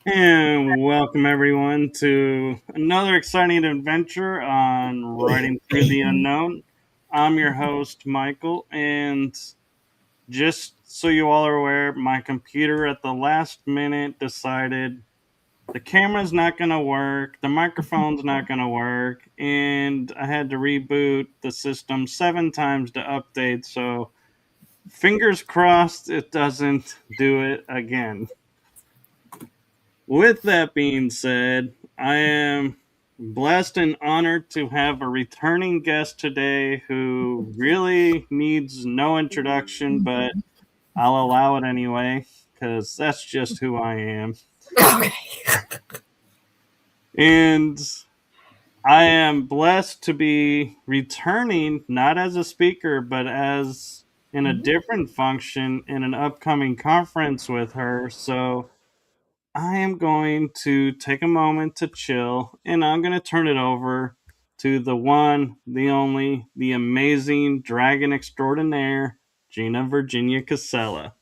And welcome everyone to another exciting adventure on Riding Through the Unknown. I'm your host, Michael, and just so you all are aware, my computer at the last minute decided the camera's not going to work, the microphone's not going to work, and I had to reboot the system 7 times to update, so fingers crossed it doesn't do it again. With that being said, I am blessed and honored to have a returning guest today who really needs no introduction, but I'll allow it anyway because that's just who I am. Okay. And I am blessed to be returning not as a speaker, but as in a different function in an upcoming conference with her. So I am going to take a moment to chill and I'm going to turn it over to the one, the only, the amazing dragon extraordinaire, Gina Virginia Casella.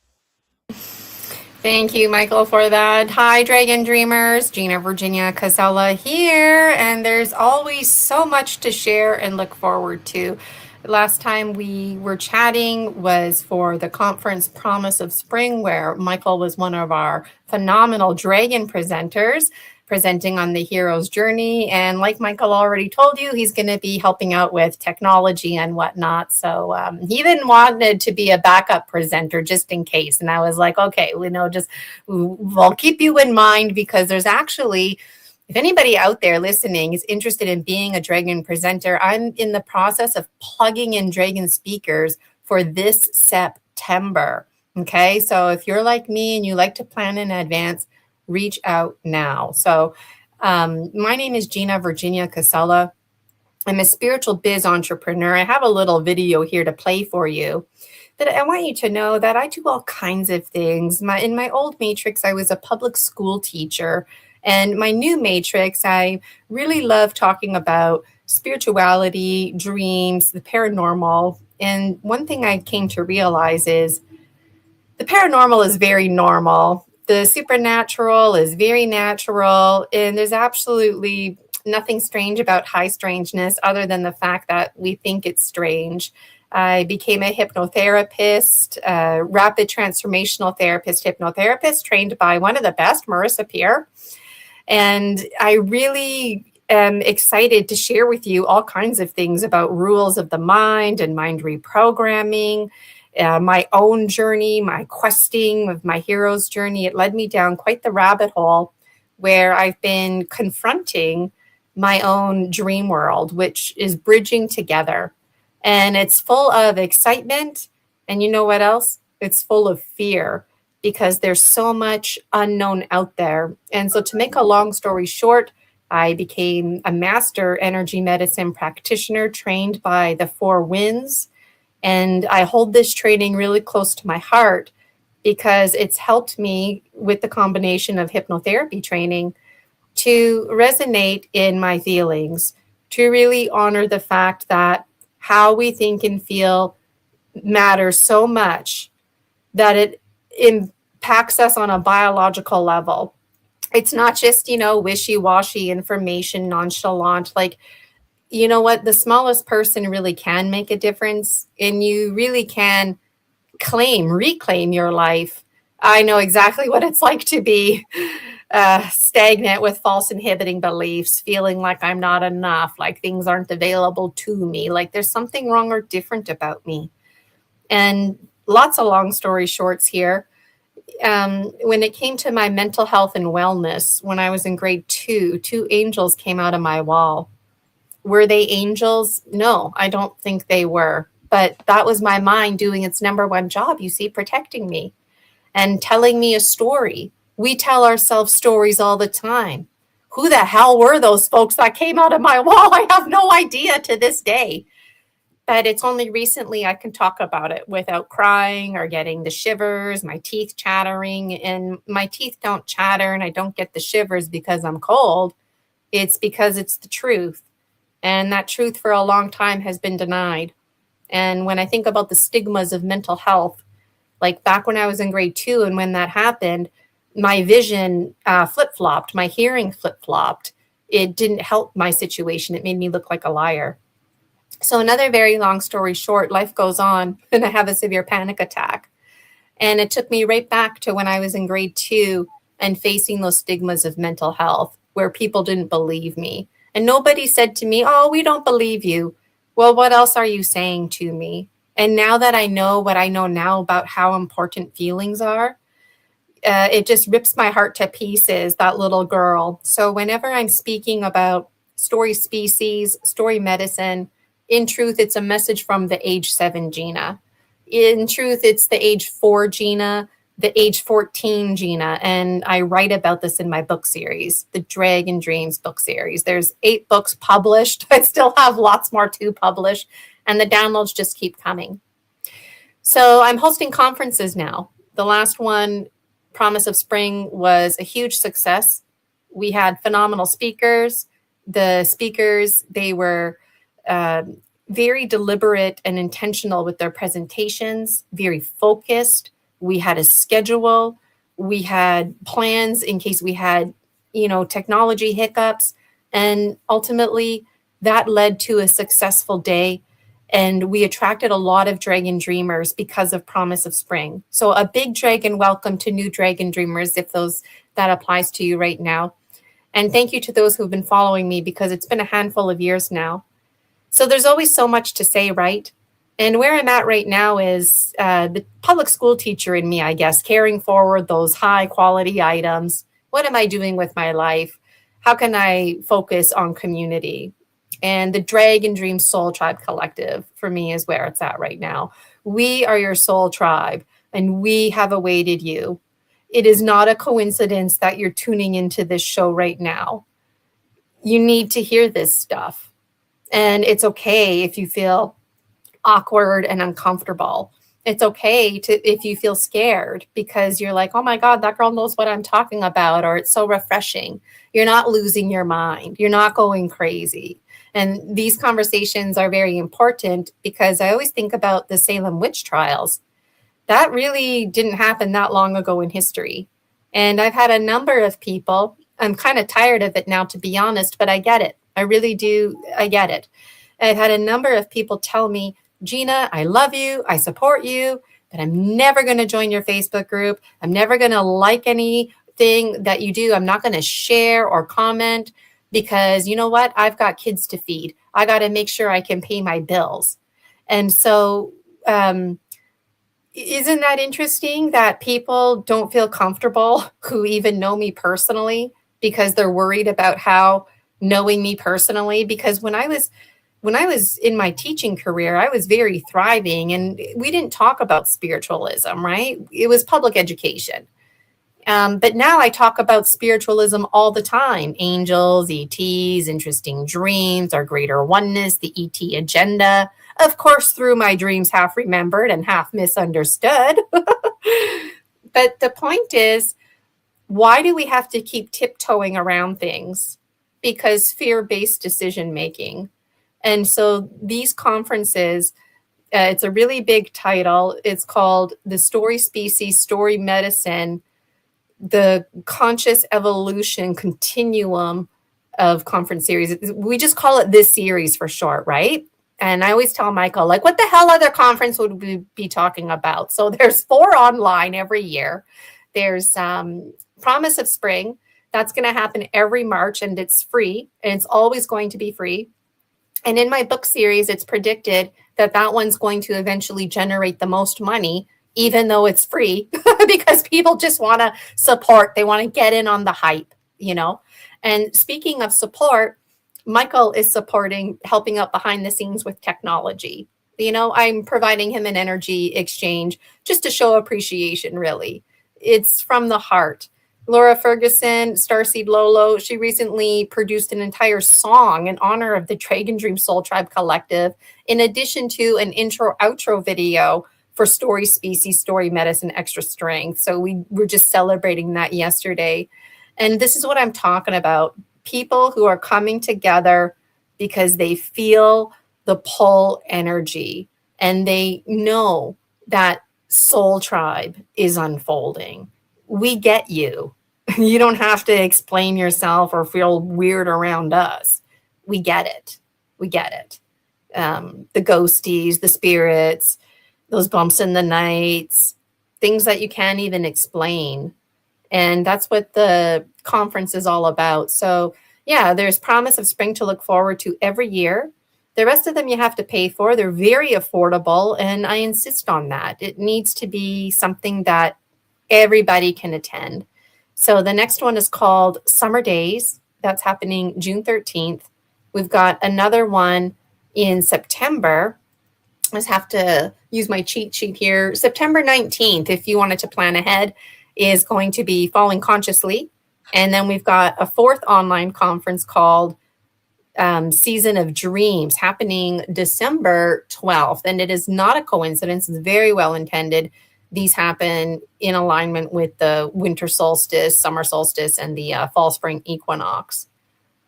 Thank you, Michael, for that. Hi, Dragon Dreamers. Gina Virginia Casella here. And there's always so much to share and look forward to. Last time we were chatting was for the conference Promise of Spring, where Michael was one of our phenomenal dragon presenters, presenting on the hero's journey. And like Michael already told you, he's going to be helping out with technology and whatnot. So he even wanted to be a backup presenter just in case. And I was like, okay, I'll keep you in mind, because there's actually, if anybody out there listening is interested in being a dragon presenter, I'm in the process of plugging in dragon speakers for this September. Okay, so if you're like me and you like to plan in advance, reach out now. So my name is Gina Virginia Casella. I'm a spiritual biz entrepreneur. I have a little video here to play for you. But I want you to know that I do all kinds of things. In my old matrix, I was a public school teacher. And my new matrix, I really love talking about spirituality, dreams, the paranormal. And one thing I came to realize is the paranormal is very normal. The supernatural is very natural, and there's absolutely nothing strange about high strangeness other than the fact that we think it's strange. I became a hypnotherapist, rapid transformational therapist, hypnotherapist, trained by one of the best, Marissa Peer. And I really am excited to share with you all kinds of things about rules of the mind and mind reprogramming. My own journey, my questing of my hero's journey, it led me down quite the rabbit hole where I've been confronting my own dream world, which is bridging together. And it's full of excitement. And you know what else? It's full of fear, because there's so much unknown out there. And so to make a long story short, I became a master energy medicine practitioner trained by the Four Winds. And I hold this training really close to my heart because it's helped me with the combination of hypnotherapy training to resonate in my feelings, to really honor the fact that how we think and feel matters so much that it impacts us on a biological level. It's not just, wishy-washy information, nonchalant. Like, you know what? The smallest person really can make a difference, and you really can reclaim your life. I know exactly what it's like to be stagnant with false inhibiting beliefs, feeling like I'm not enough, like things aren't available to me, like there's something wrong or different about me. And lots of long story shorts here. When it came to my mental health and wellness, when I was in grade 2, two angels came out of my wall. Were they angels? No, I don't think they were. But that was my mind doing its number one job, you see, protecting me and telling me a story. We tell ourselves stories all the time. Who the hell were those folks that came out of my wall? I have no idea to this day. But it's only recently I can talk about it without crying or getting the shivers, my teeth chattering. And my teeth don't chatter and I don't get the shivers because I'm cold. It's because it's the truth. And that truth for a long time has been denied. And when I think about the stigmas of mental health, like back when I was in grade 2 and when that happened, my vision flip-flopped, my hearing flip-flopped. It didn't help my situation. It made me look like a liar. So another very long story short, life goes on and I have a severe panic attack. And it took me right back to when I was in grade 2 and facing those stigmas of mental health where people didn't believe me. And nobody said to me, oh, we don't believe you. Well, what else are you saying to me? And now that I know what I know now about how important feelings are, it just rips my heart to pieces, that little girl. So whenever I'm speaking about story species, story medicine, in truth, it's a message from the age 7 Gina. In truth, it's the age 4 Gina, the age 14 Gina. And I write about this in my book series, the Dragon Dreams book series. There's 8 books published. I still have lots more to publish, and the downloads just keep coming. So I'm hosting conferences now. The last one, Promise of Spring, was a huge success. We had phenomenal speakers. The speakers, they were very deliberate and intentional with their presentations, very focused. We had a schedule. We had plans in case we had, technology hiccups. And ultimately, that led to a successful day. And we attracted a lot of Dragon Dreamers because of Promise of Spring. So a big dragon welcome to new Dragon Dreamers, if that applies to you right now. And thank you to those who've been following me because it's been a handful of years now. So there's always so much to say, right? And where I'm at right now is the public school teacher in me, I guess, carrying forward those high quality items. What am I doing with my life? How can I focus on community? And the Dragon Dream Soul Tribe Collective for me is where it's at right now. We are your soul tribe and we have awaited you. It is not a coincidence that you're tuning into this show right now. You need to hear this stuff. And it's okay if you feel awkward and uncomfortable. It's okay if you feel scared because you're like, oh my God, that girl knows what I'm talking about, or it's so refreshing. You're not losing your mind. You're not going crazy. And these conversations are very important because I always think about the Salem witch trials. That really didn't happen that long ago in history. And I've had a number of people, I'm kind of tired of it now, to be honest, but I get it. I really do. I get it. I've had a number of people tell me, Gina, I love you. I support you, but I'm never going to join your Facebook group. I'm never going to like anything that you do. I'm not going to share or comment because you know what? I've got kids to feed. I got to make sure I can pay my bills. And so, isn't that interesting that people don't feel comfortable who even know me personally because they're worried about how knowing me personally? Because when I was in my teaching career, I was very thriving and we didn't talk about spiritualism, right? It was public education. But now I talk about spiritualism all the time. Angels, ETs, interesting dreams, our greater oneness, the ET agenda. Of course, through my dreams half remembered and half misunderstood. But the point is, why do we have to keep tiptoeing around things? Because fear based decision making. And so these conferences, it's a really big title. It's called The Story Species, Story Medicine, the Conscious Evolution Continuum of Conference Series. We just call it this series for short, right? And I always tell Michael, like, what the hell other conference would we be talking about? So there's 4 online every year. There's Promise of Spring. That's going to happen every March, and it's free, and it's always going to be free. And in my book series, it's predicted that that one's going to eventually generate the most money, even though it's free, because people just want to support. They want to get in on the hype, you know? And speaking of support, Michael is supporting, helping out behind the scenes with technology. You know, I'm providing him an energy exchange just to show appreciation, really. It's from the heart. Laura Ferguson, Starseed Lolo, she recently produced an entire song in honor of the Dragon Dream Soul Tribe Collective, in addition to an intro-outro video for Story Species, Story Medicine, Extra Strength. So we were just celebrating that yesterday. And this is what I'm talking about. People who are coming together because they feel the pull energy and they know that Soul Tribe is unfolding. We get you. You don't have to explain yourself or feel weird around us. We get it. We get it. The ghosties, the spirits, those bumps in the nights, things that you can't even explain. And that's what the conference is all about. So, yeah, there's Promise of Spring to look forward to every year. The rest of them you have to pay for. They're very affordable, and I insist on that. It needs to be something that everybody can attend. So the next one is called Summer Days. That's happening June 13th. We've got another one in September. I just have to use my cheat sheet here. September 19th, if you wanted to plan ahead, is going to be Falling Consciously. And then we've got a 4th online conference called Season of Dreams, happening December 12th. And it is not a coincidence. It's very well intended. These happen in alignment with the winter solstice, summer solstice, and the fall spring equinox.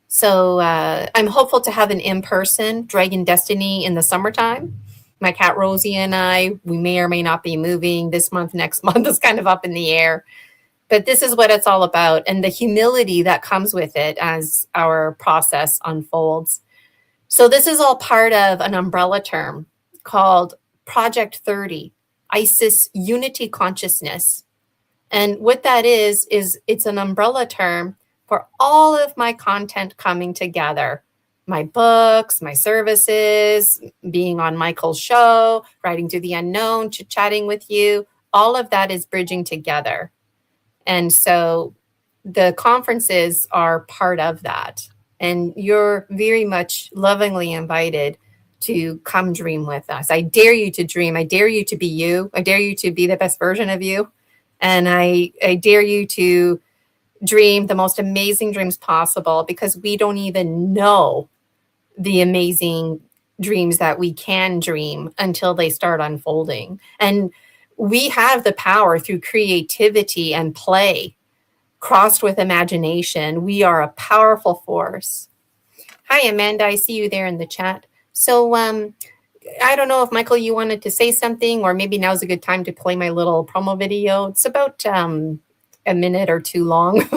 So I'm hopeful to have an in-person Dragon Destiny in the summertime. My cat Rosie and I, we may or may not be moving this month, next month is kind of up in the air. But this is what it's all about, and the humility that comes with it as our process unfolds. So this is all part of an umbrella term called Project 30, Isis Unity Consciousness. And what that is it's an umbrella term for all of my content coming together. My books, my services, being on Michael's show, Writing to the Unknown, chit-chatting with you, all of that is bridging together. And so the conferences are part of that. And you're very much lovingly invited to come dream with us. I dare you to dream. I dare you to be you. I dare you to be the best version of you. And I dare you to dream the most amazing dreams possible, because we don't even know the amazing dreams that we can dream until they start unfolding. And we have the power through creativity and play, crossed with imagination. We are a powerful force. Hi, Amanda. I see you there in the chat. So I don't know if, Michael, you wanted to say something, or maybe now's a good time to play my little promo video. It's about a minute or two long.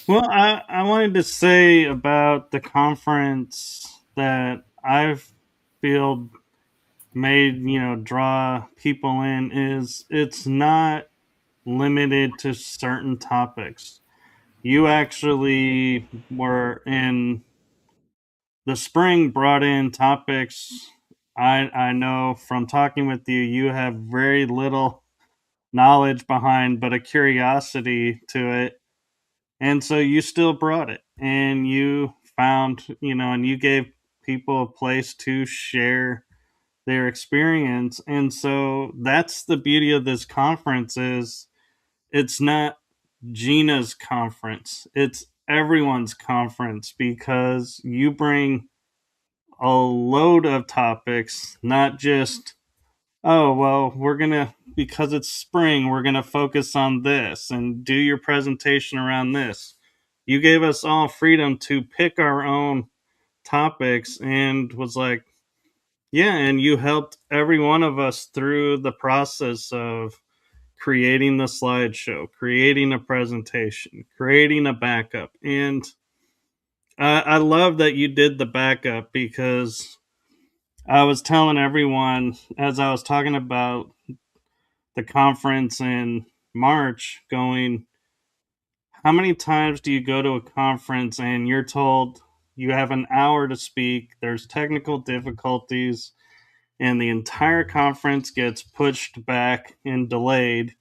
Well, I wanted to say about the conference that I've feel made, draw people in, is it's not limited to certain topics. You actually were in the spring brought in topics I know from talking with you, you have very little knowledge behind, but a curiosity to it. And so you still brought it, and you found, and you gave people a place to share their experience. And so that's the beauty of this conference, is it's not Gina's conference. It's everyone's conference, because you bring a load of topics, not just, oh, well, because it's spring, we're going to focus on this and do your presentation around this. You gave us all freedom to pick our own topics and was like, yeah, and you helped every one of us through the process of creating the slideshow, creating a presentation, creating a backup. And I love that you did the backup because I was telling everyone as I was talking about the conference in March, going, how many times do you go to a conference and you're told you have an hour to speak, there's technical difficulties, and the entire conference gets pushed back and delayed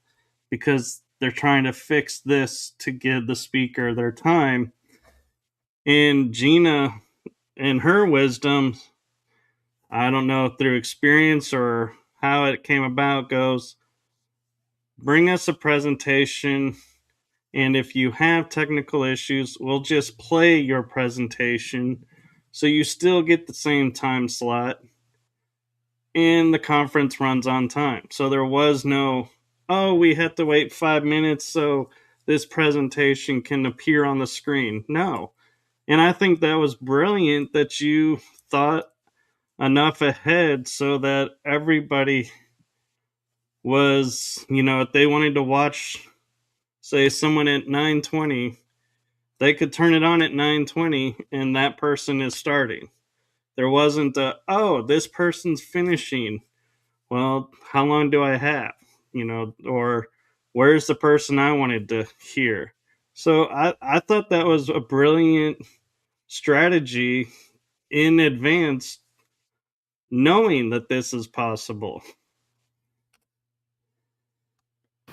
because they're trying to fix this to give the speaker their time. And Gina, in her wisdom, I don't know through experience or how it came about, goes, bring us a presentation. And if you have technical issues, we'll just play your presentation so you still get the same time slot and the conference runs on time. So there was no, oh, we have to wait 5 minutes so this presentation can appear on the screen. No. And I think that was brilliant that you thought enough ahead so that everybody was, if they wanted to watch, say, someone at 9:20, they could turn it on at 9:20 and that person is starting. There wasn't a, oh, this person's finishing. Well, how long do I have? Or where's the person I wanted to hear? So I thought that was a brilliant strategy in advance, knowing that this is possible.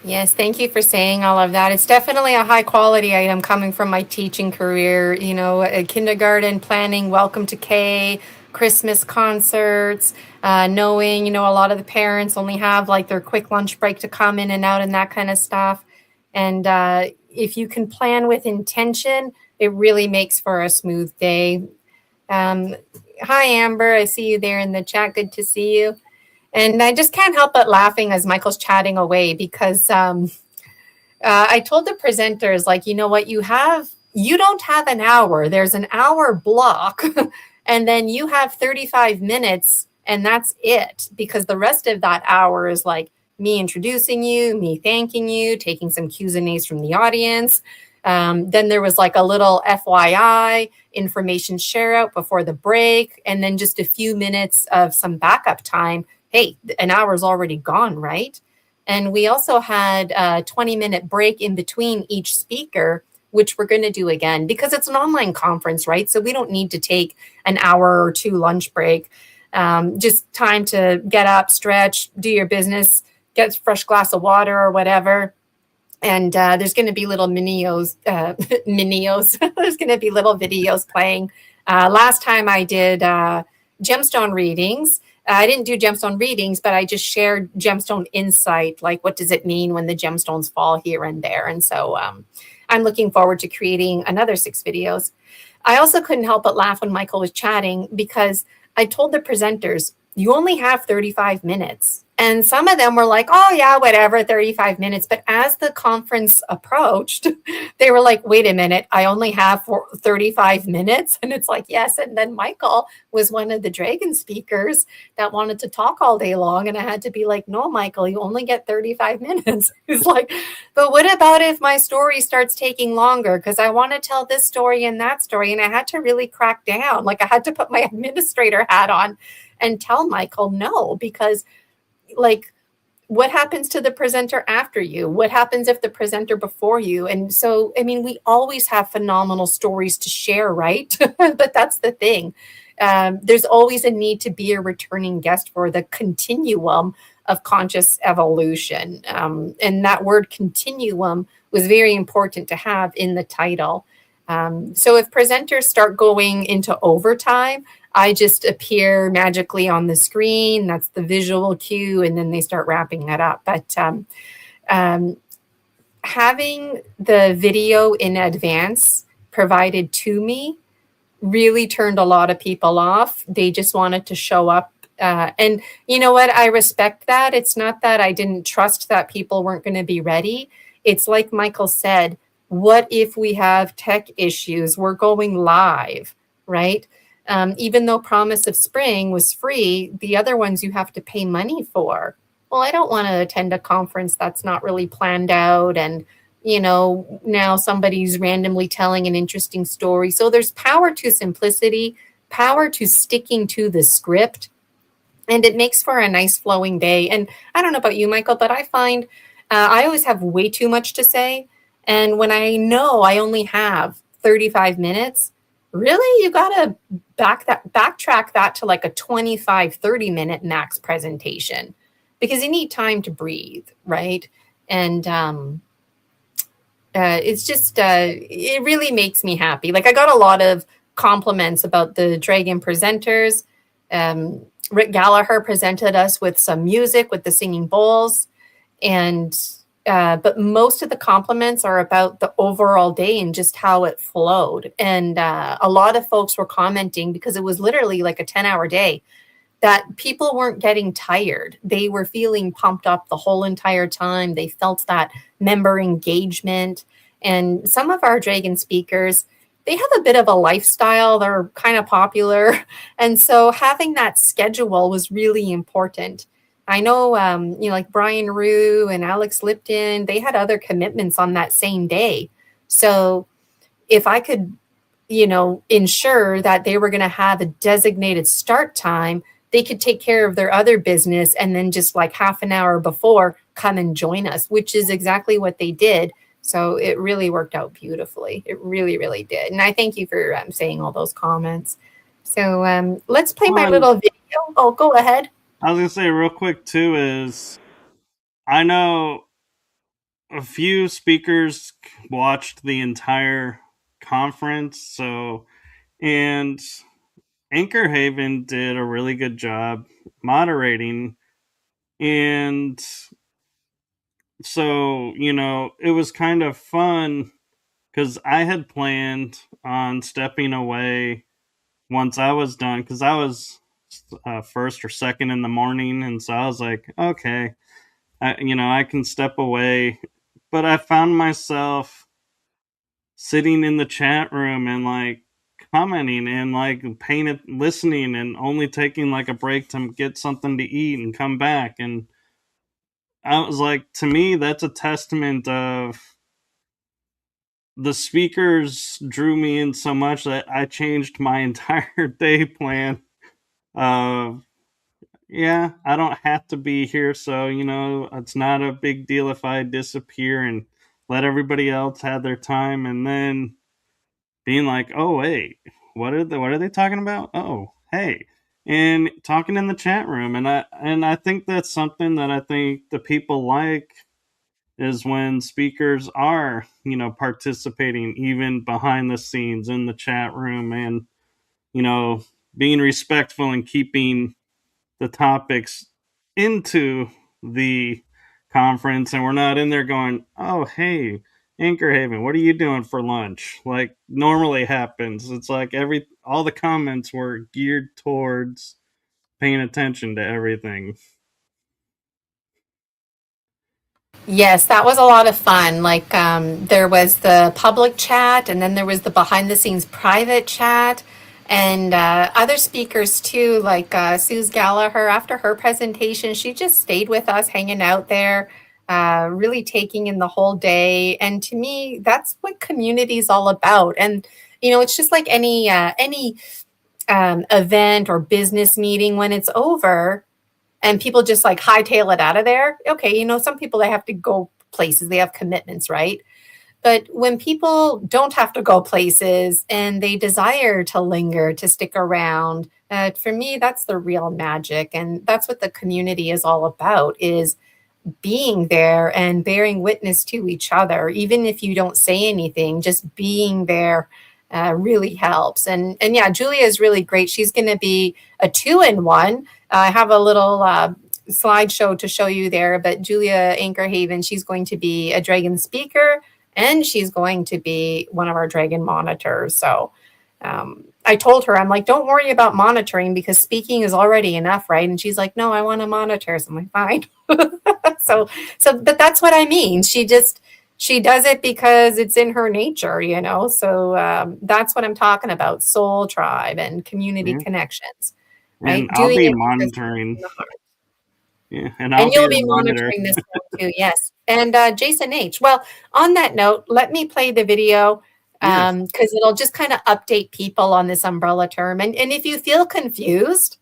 Yes, thank you for saying all of that. It's definitely a high quality item coming from my teaching career. Kindergarten planning, welcome to K, Christmas concerts, knowing, a lot of the parents only have like their quick lunch break to come in and out and that kind of stuff. And if you can plan with intention, it really makes for a smooth day. Hi, Amber. I see you there in the chat. Good to see you. And I just can't help but laughing as Michael's chatting away because I told the presenters, like, you know what, you don't have an hour. There's an hour block, and then you have 35 minutes, and that's it. Because the rest of that hour is like me introducing you, me thanking you, taking some Q's and A's from the audience. Then there was like a little FYI information share out before the break, and then just a few minutes of some backup time. Hey, an hour's already gone, right? And we also had a 20-minute break in between each speaker, which we're going to do again because it's an online conference, right? So we don't need to take an hour or two lunch break. Just time to get up, stretch, do your business, get a fresh glass of water or whatever. And there's going to be little minios. There's going to be little videos playing. Last time I did gemstone readings. I didn't do gemstone readings, but I just shared gemstone insight, like what does it mean when the gemstones fall here and there. And so I'm looking forward to creating another 6 videos. I also couldn't help but laugh when Michael was chatting because I told the presenters, you only have 35 minutes. And some of them were like, oh, yeah, whatever, 35 minutes. But as the conference approached, they were like, wait a minute, I only have 35 minutes. And it's like, yes. And then Michael was one of the dragon speakers that wanted to talk all day long. And I had to be like, no, Michael, you only get 35 minutes. He's like, but what about if my story starts taking longer? Because I want to tell this story and that story. And I had to really crack down. Like I had to put my administrator hat on and tell Michael no, because like what happens to the presenter after you? What happens if the presenter before you? And so, I mean, we always have phenomenal stories to share, right? But that's the thing. There's always a need to be a returning guest for the continuum of conscious evolution. And that word continuum was very important to have in the title. So if presenters start going into overtime, I just appear magically on the screen. That's the visual cue, and then they start wrapping it up. But having the video in advance provided to me really turned a lot of people off. They just wanted to show up And you know what? I respect that. It's not that I didn't trust that people weren't going to be ready. It's like Michael said, what if we have tech issues? We're going live, right? Even though Promise of Spring was free, the other ones you have to pay money for. Well, I don't want to attend a conference that's not really planned out and now somebody's randomly telling an interesting story. So there's power to simplicity, power to sticking to the script, and it makes for a nice flowing day. And I don't know about you, Michael, but I find I always have way too much to say. And when I know I only have 35 minutes, really, you got to backtrack that to like a 25, 30-minute max presentation because you need time to breathe, right? And it's just, it really makes me happy. Like I got a lot of compliments about the Dragon presenters. Rick Gallagher presented us with some music with the singing bowls, and but most of the compliments are about the overall day and just how it flowed. And a lot of folks were commenting because it was literally like a 10-hour day that people weren't getting tired. They were feeling pumped up the whole entire time. They felt that member engagement. And some of our Dragon speakers, they have a bit of a lifestyle. They're kind of popular. And so having that schedule was really important. I know, like Brian Rue and Alex Lipton, they had other commitments on that same day. So if I could, ensure that they were going to have a designated start time, they could take care of their other business and then just like half an hour before come and join us, which is exactly what they did. So it really worked out beautifully. It really, really did. And I thank you for saying all those comments. So let's play my little video. Oh, go ahead. I was gonna say real quick too is I know a few speakers watched the entire conference, so and Anchor Haven did a really good job moderating, and so it was kind of fun because I had planned on stepping away once I was done because I was first or second in the morning, and so I was like, okay, I can step away, but I found myself sitting in the chat room and like commenting and like paying it, listening, and only taking like a break to get something to eat and come back. And I was like, to me, that's a testament of the speakers drew me in so much that I changed my entire day plan of yeah, I don't have to be here, so it's not a big deal if I disappear and let everybody else have their time, and then being like, oh wait, what are they talking about? Oh, hey, and talking in the chat room, and I think that's something that I think the people like is when speakers are participating even behind the scenes in the chat room and you know being respectful and keeping the topics into the conference, and we're not in there going, oh hey, Anchor Haven, what are you doing for lunch, like normally happens. It's like all the comments were geared towards paying attention to everything. Yes, that was a lot of fun. Like there was the public chat, and then there was the behind the scenes private chat, and other speakers too, like Suze Gallagher. After her presentation, she just stayed with us, hanging out there, really taking in the whole day. And to me, that's what community is all about. And it's just like any event or business meeting. When it's over and people just like hightail it out of there. Okay, some people, they have to go places, they have commitments, right? But when people don't have to go places and they desire to linger, to stick around, for me, that's the real magic. And that's what the community is all about, is being there and bearing witness to each other. Even if you don't say anything, just being there really helps. And yeah, Julia is really great. She's going to be a 2-in-1. I have a little slideshow to show you there, but Julia Anchorhaven, she's going to be a Dragon speaker and she's going to be one of our Dragon monitors. So I told her, I'm like, don't worry about monitoring because speaking is already enough, right? And she's like, no, I want to monitor. So I'm like, fine. so, but that's what I mean. She does it because it's in her nature, you know? So that's what I'm talking about, soul tribe and community Yeah. connections, And right? I'll Doing be it because monitoring. Yeah, and and I'll be you'll the be monitor. monitoring this one too, yes. And Jason H. Well, on that note, let me play the video Yes. because it'll just kind of update people on this umbrella term. And if you feel confused,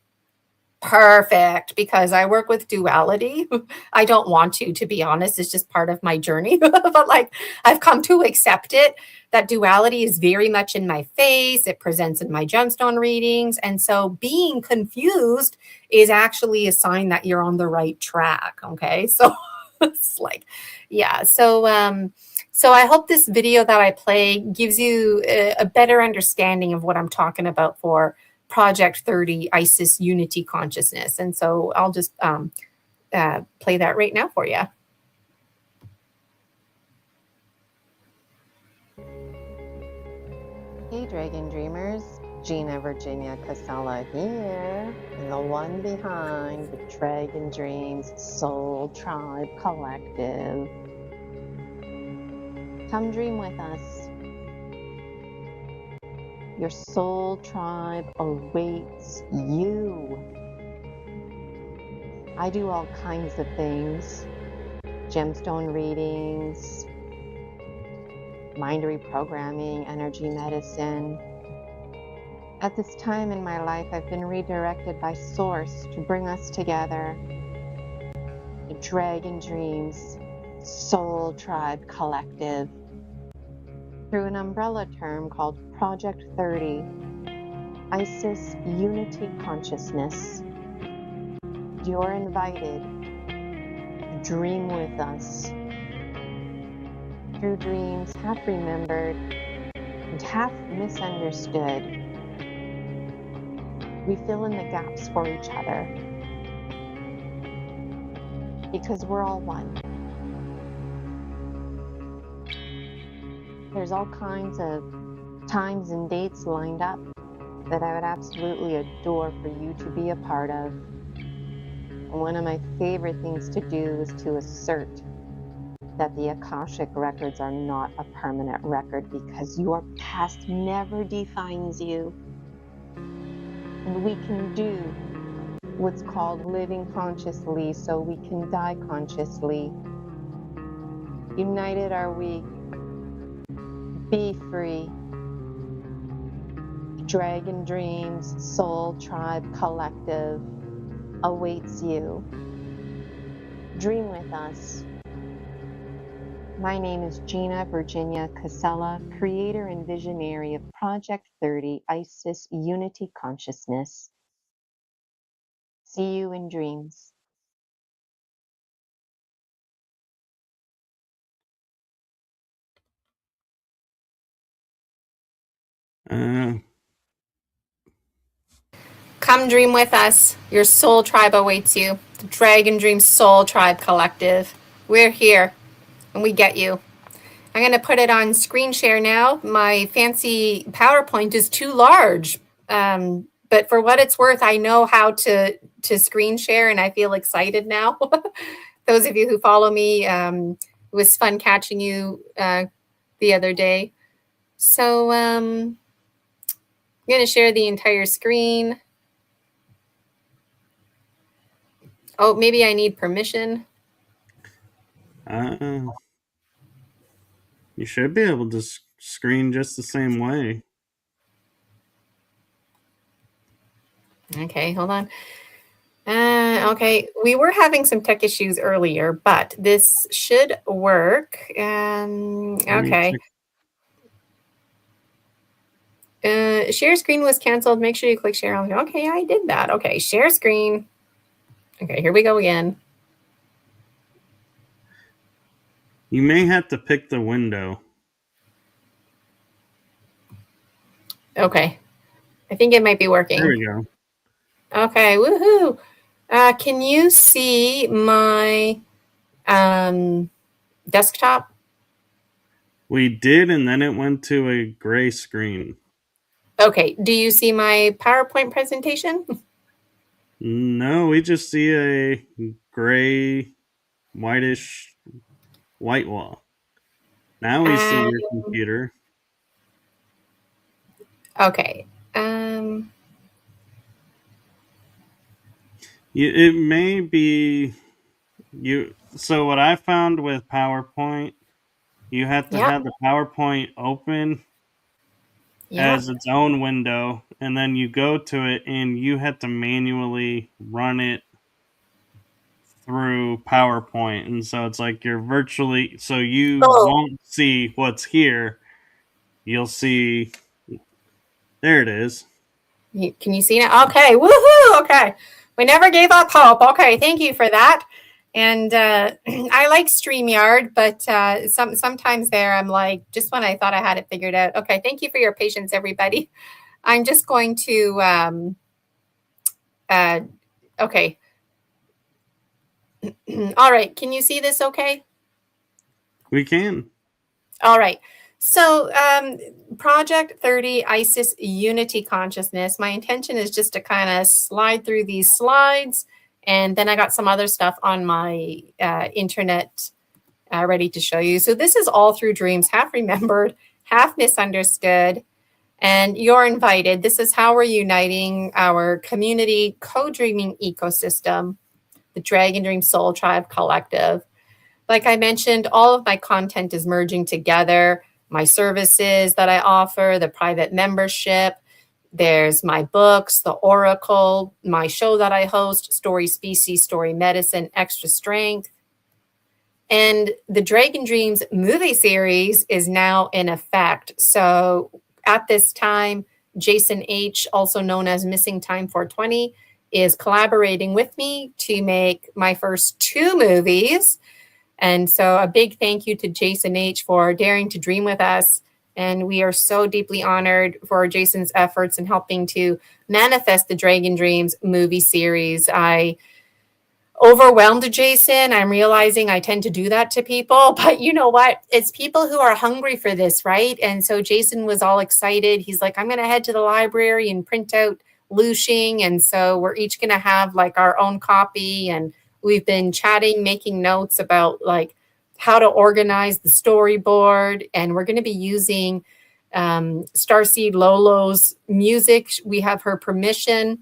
perfect, because I work with duality. I don't want to be honest. It's just part of my journey. But like I've come to accept it that duality is very much in my face. It presents in my gemstone readings. And so being confused is actually a sign that you're on the right track. Okay. So it's like, yeah. So I hope this video that I play gives you a better understanding of what I'm talking about for Project 30 ISIS Unity Consciousness. And so I'll just play that right now for you. Hey Dragon Dreamers, Gina Virginia Casella here, and the one behind the Dragon Dreams Soul Tribe Collective. Come dream with us. Your soul tribe awaits you. I do all kinds of things, gemstone readings, mind reprogramming, energy medicine. At this time in my life, I've been redirected by Source to bring us together. The Dragon Dreams Soul Tribe Collective through an umbrella term called Project 30, ISIS Unity Consciousness. You're invited to dream with us. Through dreams half remembered and half misunderstood, we fill in the gaps for each other because we're all one. There's all kinds of times and dates lined up that I would absolutely adore for you to be a part of. And one of my favorite things to do is to assert that the Akashic records are not a permanent record because your past never defines you. And we can do what's called living consciously so we can die consciously. United are we. Be free. Dragon Dreams Soul Tribe Collective awaits you. Dream with us. My name is Gina Virginia Casella, creator and visionary of Project 30 ISIS Unity Consciousness. See you in dreams. Uh, Come dream with us. Your soul tribe awaits you. The Dragon Dream Soul Tribe Collective. We're here and we get you. I'm going to put it on screen share now. My fancy PowerPoint is too large. But for what it's worth, I know how to screen share and I feel excited now. Those of you who follow me, it was fun catching you the other day. So I'm going to share the entire screen. Oh, maybe I need permission. uh, you should be able to screen just the same way. Okay, hold on. Okay, we were having some tech issues earlier, but this should work. Let me Okay. check. Share screen was canceled. Make sure you click share. Okay, I did that. Okay, share screen. Okay, here we go again. You may have to pick the window. Okay, I think it might be There working. we go. Okay, woohoo! Can you see my desktop? We did, and then it went to a gray screen. Okay, do you see my PowerPoint presentation? No, we just see a gray, whitish white wall. Now we see your computer. Okay. It may be you. So what I found with PowerPoint, you have to Yep. have the PowerPoint open Yep. as its own window, and then you go to it and you have to manually run it through PowerPoint. And so it's like you're virtually, so you Oh, won't see what's here. You'll see, there it is. can you see it? Okay. Woohoo. Okay. We never gave up hope. Okay. Thank you for that. And I like StreamYard, but sometimes there I'm like, just when I thought I had it figured out. Okay. Thank you for your patience, everybody. I'm just going to, okay. All right. Can you see this okay? We can. All right. So, Project 30 ISIS Unity Consciousness. My intention is just to kind of slide through these slides. And then I got some other stuff on my internet ready to show you. So, this is all through dreams, half remembered, half misunderstood. And you're invited. This is how we're uniting our community co-dreaming ecosystem, the Dragon Dream Soul Tribe Collective. Like I mentioned, all of my content is merging together. My services that I offer, the private membership, there's my books, the Oracle, my show that I host, Story Species, Story Medicine, Extra Strength. And the Dragon Dreams movie series is now in effect. So at this time, Jason H., also known as Missing Time 420, is collaborating with me to make my first 2 movies. And so a big thank you to Jason H. for daring to dream with us. And we are so deeply honored for Jason's efforts in helping to manifest the Dragon Dreams movie series. I overwhelmed Jason. I'm realizing I tend to do that to people, but you know what? It's people who are hungry for this, right? And so Jason was all excited. He's like, I'm going to head to the library and print out Lushing. And so we're each going to have like our own copy. And we've been chatting, making notes about like how to organize the storyboard. And we're going to be using Starseed Lolo's music. We have her permission.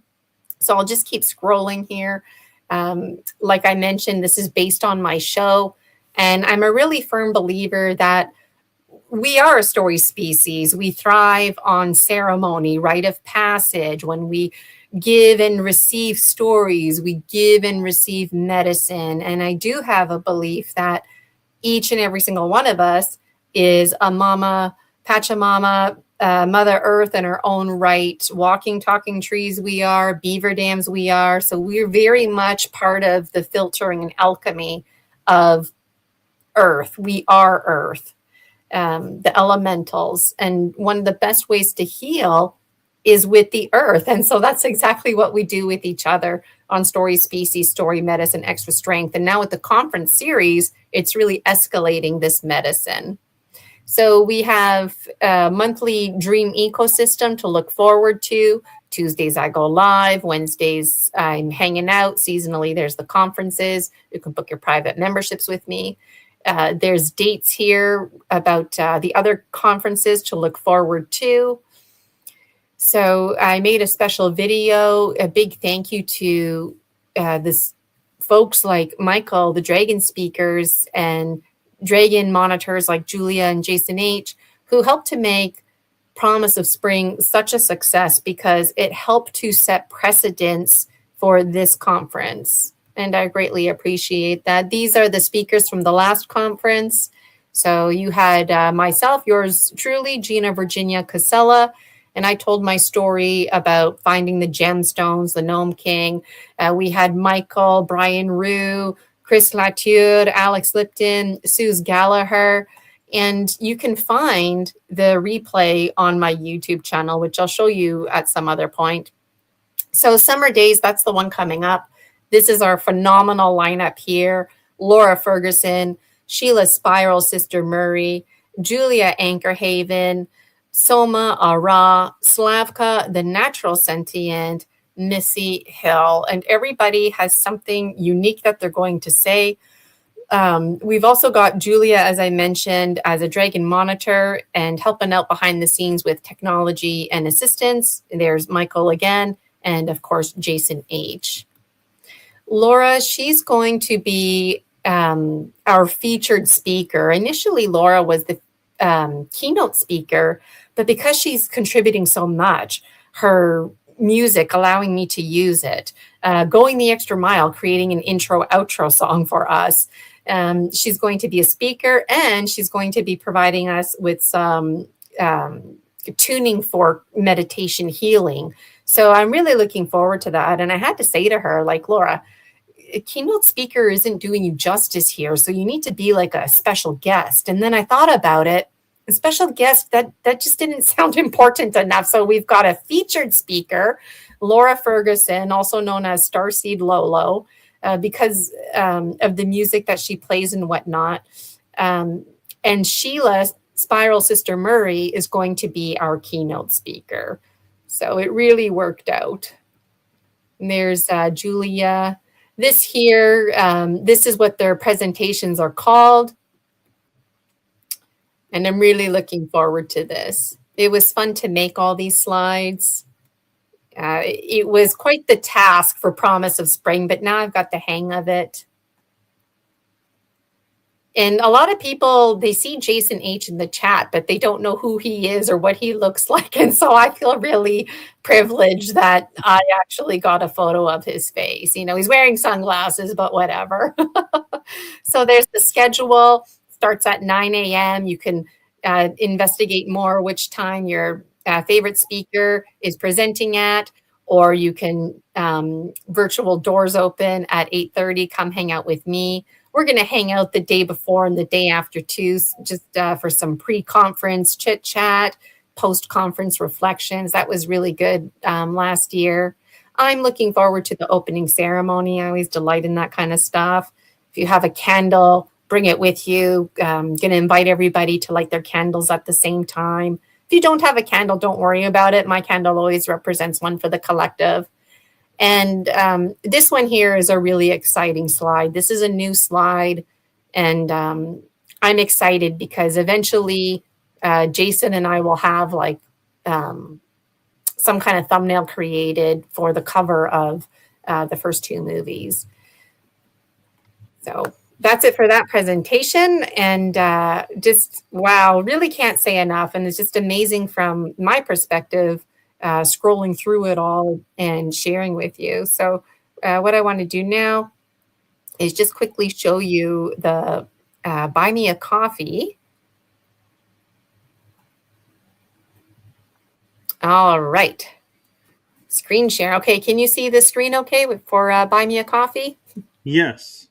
So I'll just keep scrolling here. Like I mentioned, this is based on my show. And I'm a really firm believer that we are a story species. We thrive on ceremony, rite of passage. When we give and receive stories, we give and receive medicine. And I do have a belief that each and every single one of us is a mama, Pachamama, Mother Earth in her own right. Walking, talking trees we are, beaver dams we are. So we're very much part of the filtering and alchemy of Earth. We are Earth, the elementals. And one of the best ways to heal is with the Earth. And so that's exactly what we do with each other on Story Species, Story Medicine, Extra Strength. And now with the conference series, it's really escalating this medicine. So we have a monthly dream ecosystem to look forward to. Tuesdays I go live. Wednesdays I'm hanging out. Seasonally there's the conferences. You can book your private memberships with me. There's dates here about the other conferences to look forward to. So I made a special video. A big thank you to this folks like Michael, the Dragon speakers, and Dragon monitors like Julia and Jason H., who helped to make Promise of Spring such a success because it helped to set precedents for this conference. And I greatly appreciate that. These are the speakers from the last conference. So you had myself, yours truly, Gina Virginia Casella, and I told my story about finding the gemstones, the Gnome King. We had Michael, Brian Rue, Chris Latour, Alex Lipton, Suze Gallagher, and you can find the replay on my YouTube channel, which I'll show you at some other point. So Summer Days, that's the one coming up. This is our phenomenal lineup here. Laura Ferguson, Sheila Spiral, Sister Murray, Julia Anchorhaven, Soma, Ara, Slavka, the natural sentient, Missy, Hill, and everybody has something unique that they're going to say. We've also got Julia, as I mentioned, as a dragon monitor and helping out behind the scenes with technology and assistance. There's Michael again, and of course, Jason H. Laura, she's going to be our featured speaker. Initially, Laura was the keynote speaker, but because she's contributing so much, her music, allowing me to use it, going the extra mile, creating an intro outro song for us. She's going to be a speaker, and she's going to be providing us with some tuning for meditation healing. So I'm really looking forward to that. And I had to say to her, like, Laura, a keynote speaker isn't doing you justice here. So you need to be like a special guest. And then I thought about it. A special guest, that just didn't sound important enough. So we've got a featured speaker, Laura Ferguson, also known as Starseed Lolo, because of the music that she plays and whatnot. And Sheila, Spiral Sister Murray, is going to be our keynote speaker. So it really worked out. And there's Julia. This here, this is what their presentations are called. And I'm really looking forward to this. It was fun to make all these slides. It was quite the task for Promise of Spring, but now I've got the hang of it. And a lot of people, they see Jason H in the chat, but they don't know who he is or what he looks like. And so I feel really privileged that I actually got a photo of his face. You know, he's wearing sunglasses, but whatever. So there's the schedule. Starts at 9 a.m. You can investigate more which time your favorite speaker is presenting at, or you can virtual doors open at 8:30. Come hang out with me. We're going to hang out the day before and the day after too, just for some pre-conference chit chat, post-conference reflections. That was really good last year. I'm looking forward to the opening ceremony. I always delight in that kind of stuff. If you have a candle, bring it with you. Going to invite everybody to light their candles at the same time. If you don't have a candle, don't worry about it. My candle always represents one for the collective. And this one here is a really exciting slide. This is a new slide, and I'm excited because eventually Jason and I will have like some kind of thumbnail created for the cover of the first two movies. So that's it for that presentation. And just, wow, really can't say enough. And it's just amazing from my perspective, scrolling through it all and sharing with you. So what I want to do now is just quickly show you the Buy Me a Coffee. All right. Screen share. Okay, can you see the screen okay for Buy Me a Coffee? Yes.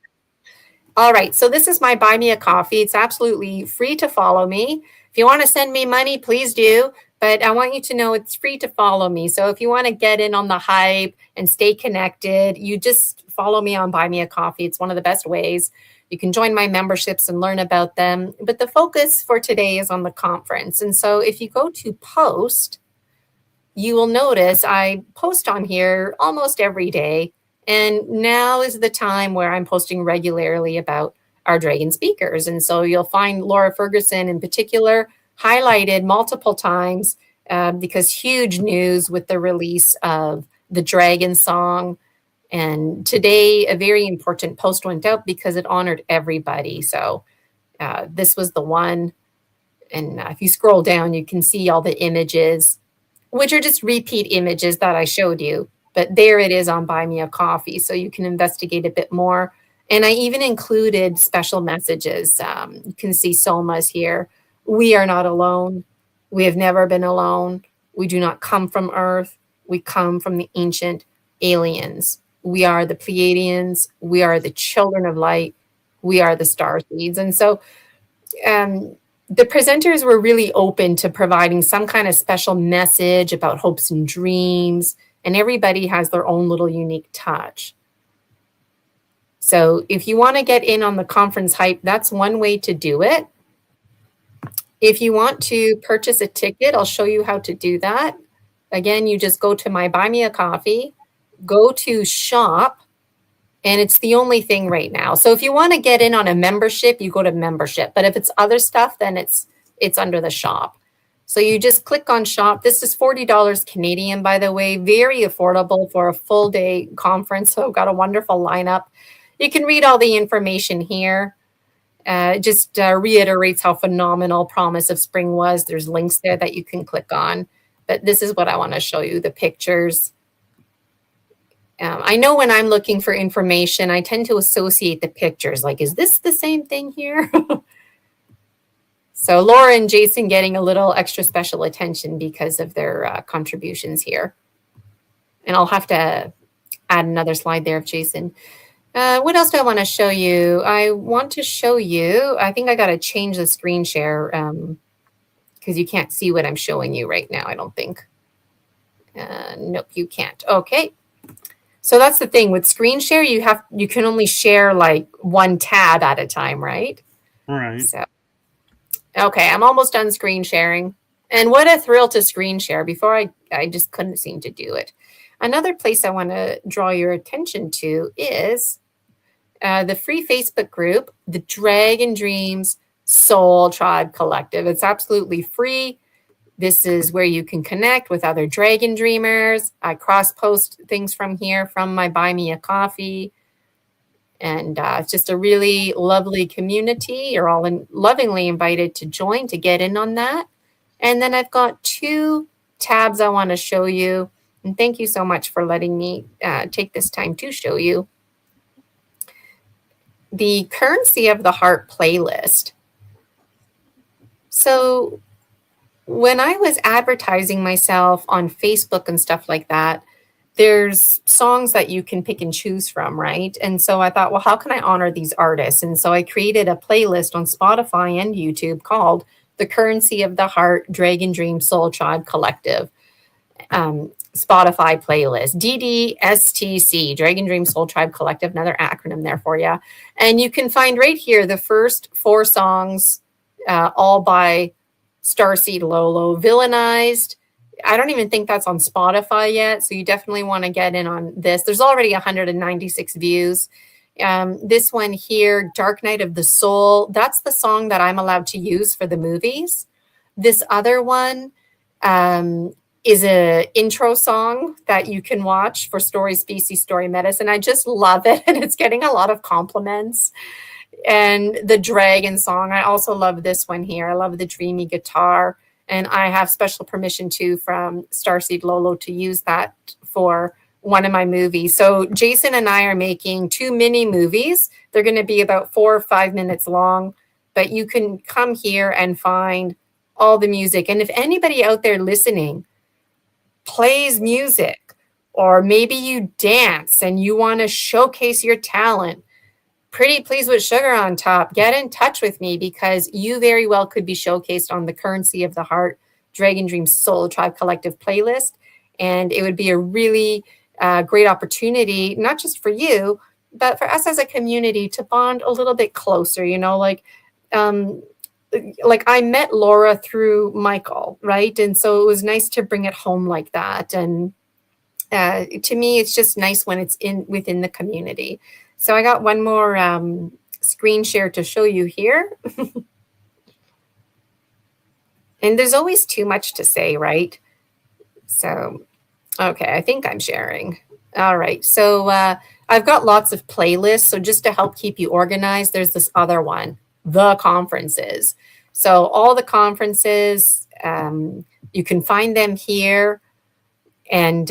All right, so this is my Buy Me a Coffee. It's absolutely free to follow me. If you want to send me money, please do. But I want you to know it's free to follow me. So if you want to get in on the hype and stay connected, you just follow me on Buy Me a Coffee. It's one of the best ways. You can join my memberships and learn about them. But the focus for today is on the conference. And so if you go to post, you will notice I post on here almost every day. And now is the time where I'm posting regularly about our Dragon speakers. And so you'll find Laura Ferguson in particular highlighted multiple times because huge news with the release of the Dragon song. And today, a very important post went out because it honored everybody. So this was the one. And if you scroll down, you can see all the images, which are just repeat images that I showed you. But there it is on Buy Me a Coffee. So you can investigate a bit more. And I even included special messages. You can see Soma's here. We are not alone. We have never been alone. We do not come from Earth. We come from the ancient aliens. We are the Pleiadians. We are the children of light. We are the star seeds. And so the presenters were really open to providing some kind of special message about hopes and dreams. And everybody has their own little unique touch. So if you want to get in on the conference hype, that's one way to do it. If you want to purchase a ticket, I'll show you how to do that. Again, you just go to my Buy Me a Coffee, go to shop, and it's the only thing right now. So if you want to get in on a membership, you go to membership. But if it's other stuff, then it's under the shop. So you just click on shop. This is $40 Canadian, by the way, very affordable for a full day conference. So I've got a wonderful lineup. You can read all the information here. Just reiterates how phenomenal Promise of Spring was. There's links there that you can click on. But this is what I want to show you, the pictures. I know when I'm looking for information, I tend to associate the pictures. Like, is this the same thing here? So Laura and Jason getting a little extra special attention because of their contributions here. And I'll have to add another slide there of Jason. What else do I want to show you? I want to show you, I think I got to change the screen share because you can't see what I'm showing you right now, I don't think. Nope, you can't. Okay. So that's the thing with screen share, you can only share like one tab at a time, right? Right. So, okay, I'm almost done screen sharing. And what a thrill to screen share. Before I just couldn't seem to do it. Another place I want to draw your attention to is the free Facebook group, the Dragon Dreams Soul Tribe Collective. It's absolutely free. This is where you can connect with other Dragon Dreamers. I cross-post things from here from my Buy Me a Coffee. And it's just a really lovely community. You're all lovingly invited to join to get in on that. And then I've got 2 tabs I want to show you. And thank you so much for letting me take this time to show you. The Currency of the Heart playlist. So when I was advertising myself on Facebook and stuff like that, there's songs that you can pick and choose from, right? And so I thought, well, how can I honor these artists? And so I created a playlist on Spotify and YouTube called The Currency of the Heart Dragon Dream Soul Tribe Collective Spotify playlist, DDSTC, Dragon Dream Soul Tribe Collective, another acronym there for you. And you can find right here the first 4 songs, all by Starseed Lolo, Villainized. I don't even think that's on Spotify yet, so you definitely want to get in on this. There's already 196 views. This one here, Dark Night of the Soul, that's the song that I'm allowed to use for the movies. This other one is an intro song that you can watch for Story Species, Story Medicine. I just love it, and it's getting a lot of compliments. And the Dragon song, I also love this one here. I love the dreamy guitar, and I have special permission too from Starseed Lolo to use that for one of my movies. So Jason and I are making 2 mini movies. They're going to be about 4 or 5 minutes long, but you can come here and find all the music. And if anybody out there listening plays music, or maybe you dance and you want to showcase your talent, Pretty Please with Sugar on top, get in touch with me, because you very well could be showcased on the Currency of the Heart Dragon Dream Soul Tribe Collective playlist. And it would be a really great opportunity, not just for you, but for us as a community to bond a little bit closer. You know, like I met Laura through Michael, right? And so it was nice to bring it home like that. And to me, it's just nice when it's within the community. So I got one more screen share to show you here. And there's always too much to say, right? So, okay, I think I'm sharing. All right, so I've got lots of playlists. So just to help keep you organized, there's this other one, the conferences. So all the conferences, you can find them here. And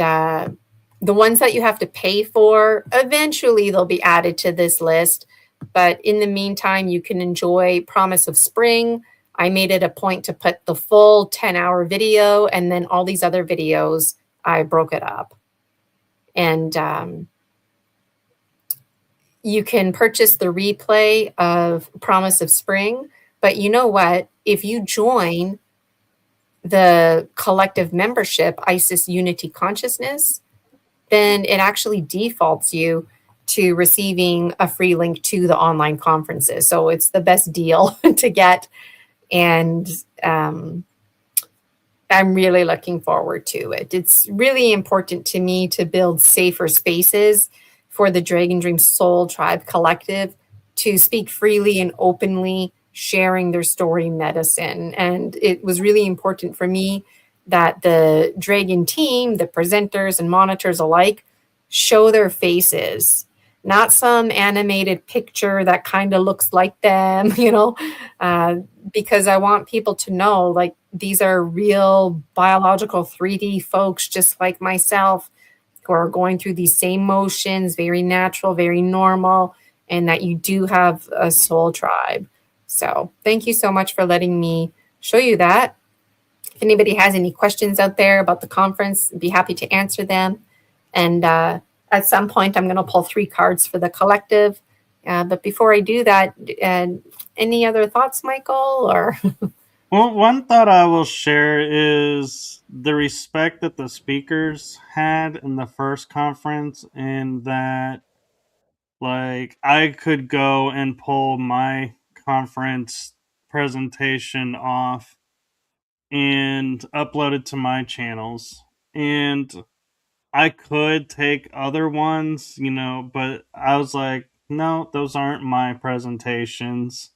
the ones that you have to pay for, eventually they'll be added to this list. But in the meantime, you can enjoy Promise of Spring. I made it a point to put the full 10-hour video, and then all these other videos, I broke it up. And you can purchase the replay of Promise of Spring. But you know what? If you join the collective membership, ISIS Unity Consciousness, then it actually defaults you to receiving a free link to the online conferences. So it's the best deal to get And I'm really looking forward to it. It's really important to me to build safer spaces for the Dragon Dream Soul Tribe Collective to speak freely and openly, sharing their story medicine. And it was really important for me that the Dragon team, the presenters and monitors alike, show their faces, not some animated picture that kind of looks like them, because I want people to know, like, these are real biological 3D folks just like myself who are going through these same motions, very natural, very normal, and that you do have a soul tribe. So thank you so much for letting me show you that. If anybody has any questions out there about the conference, I'd be happy to answer them. And at some point, I'm going to pull 3 cards for the collective. But before I do that, any other thoughts, Michael? Or Well, one thought I will share is the respect that the speakers had in the first conference, and that, like, I could go and pull my conference presentation off and upload it to my channels. And I could take other ones, but I was like, no, those aren't my presentations.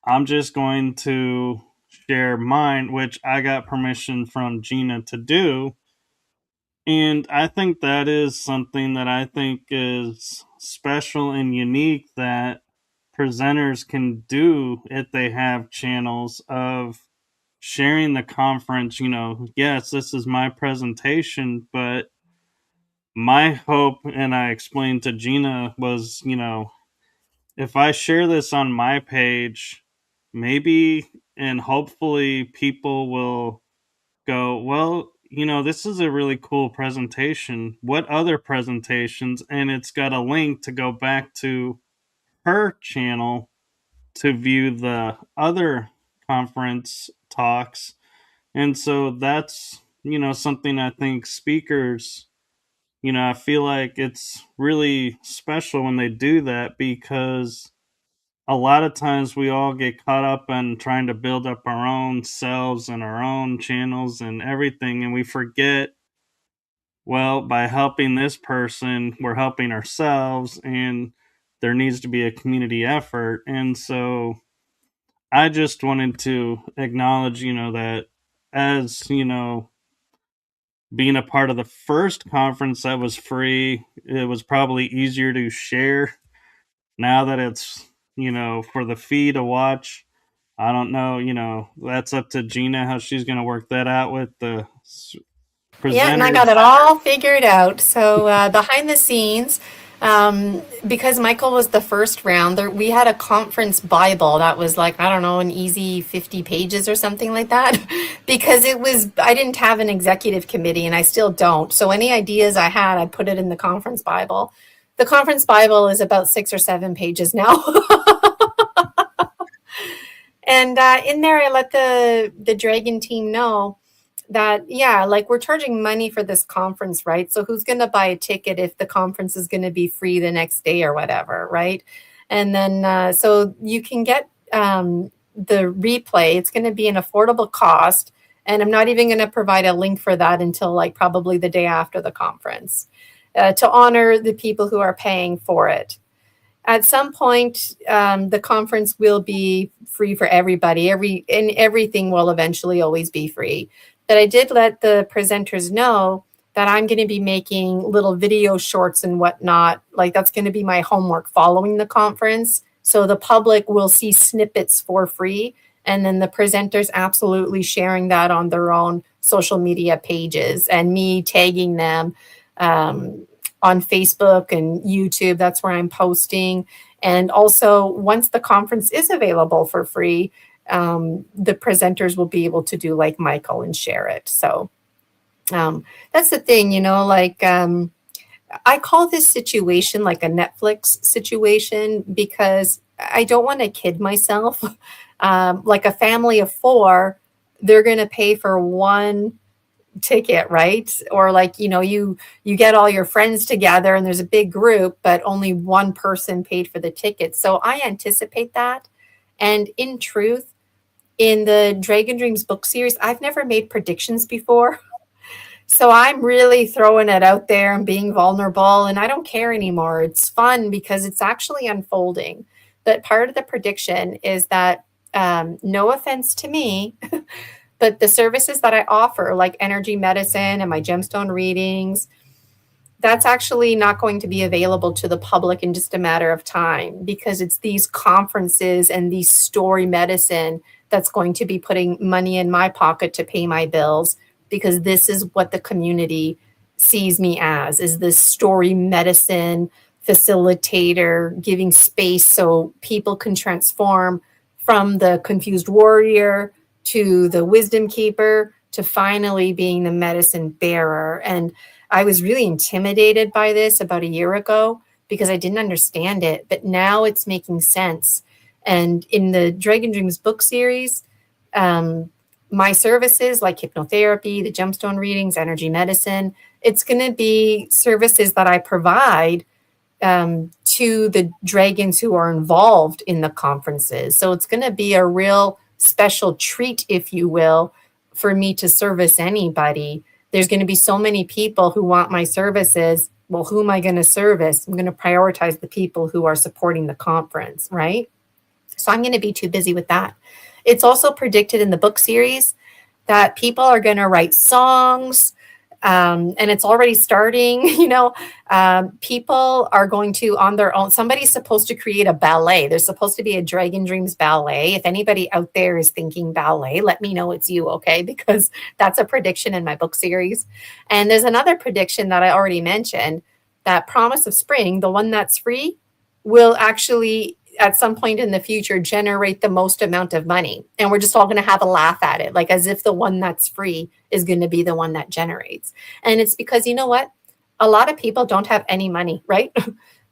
I'm just going to share mine, which I got permission from Gina to do. And I think that is something that I think is special and unique that presenters can do if they have channels of sharing the conference. Yes, this is my presentation, but my hope, and I explained to Gina, was, if I share this on my page, maybe and hopefully people will go, well, this is a really cool presentation. What other presentations? And it's got a link to go back to her channel to view the other conference talks. And so that's, something I think speakers, I feel like it's really special when they do that, because a lot of times we all get caught up in trying to build up our own selves and our own channels and everything, and we forget, well, by helping this person, we're helping ourselves, and there needs to be a community effort. And so I just wanted to acknowledge, that as, being a part of the first conference that was free, it was probably easier to share. Now that it's, for the fee to watch, I don't know, that's up to Gina how she's going to work that out with the yeah, and I got presenters. it all figured out. So behind the scenes, because Michael was the first round, we had a conference Bible that was like, I don't know, an easy 50 pages or something like that. Because I didn't have an executive committee, and I still don't. So any ideas I had, I put it in the conference Bible. The conference Bible is about 6 or 7 pages now. And in there, I let the Dragon team know that, yeah, like, we're charging money for this conference, right? So who's going to buy a ticket if the conference is going to be free the next day or whatever, right? And then so you can get the replay. It's going to be an affordable cost, and I'm not even going to provide a link for that until, like, probably the day after the conference, to honor the people who are paying for it. At some point, the conference will be free for everybody. Everything will eventually always be free. But I did let the presenters know that I'm going to be making little video shorts and whatnot. Like, that's going to be my homework following the conference. So the public will see snippets for free. And then the presenters absolutely sharing that on their own social media pages, and me tagging them on Facebook and YouTube. That's where I'm posting. And also, once the conference is available for free, the presenters will be able to do like Michael and share it. So that's the thing, like, I call this situation like a Netflix situation, because I don't want to kid myself. Like a family of 4, they're going to pay for one ticket, right? Or like, you get all your friends together and there's a big group, but only one person paid for the ticket. So I anticipate that. And in truth, in the Dragon Dreams book series, I've never made predictions before. So I'm really throwing it out there and being vulnerable, and I don't care anymore. It's fun because it's actually unfolding. But part of the prediction is that, no offense to me, but the services that I offer, like energy medicine and my gemstone readings, that's actually not going to be available to the public in just a matter of time, because it's these conferences and these story medicine that's going to be putting money in my pocket to pay my bills, because this is what the community sees me as, is this story medicine facilitator, giving space so people can transform from the confused warrior to the wisdom keeper to finally being the medicine bearer. And I was really intimidated by this about a year ago because I didn't understand it, but now it's making sense. And in the Dragon Dreams book series, my services like hypnotherapy, the gemstone readings, energy medicine, it's going to be services that I provide to the dragons who are involved in the conferences. So it's going to be a real special treat, if you will, for me to service anybody. There's going to be so many people who want my services. Well, who am I going to service? I'm going to prioritize the people who are supporting the conference, right? So I'm going to be too busy with that. It's also predicted in the book series that people are going to write songs, and it's already starting. People are going to, on their own, somebody's supposed to create a ballet. There's supposed to be a Dragon Dreams ballet. If anybody out there is thinking ballet, let me know it's you, okay? Because that's a prediction in my book series. And there's another prediction that I already mentioned, that Promise of Spring, the one that's free, will actually at some point in the future generate the most amount of money. And we're just all going to have a laugh at it, like as if the one that's free is going to be the one that generates. And it's because, you know what? A lot of people don't have any money, right?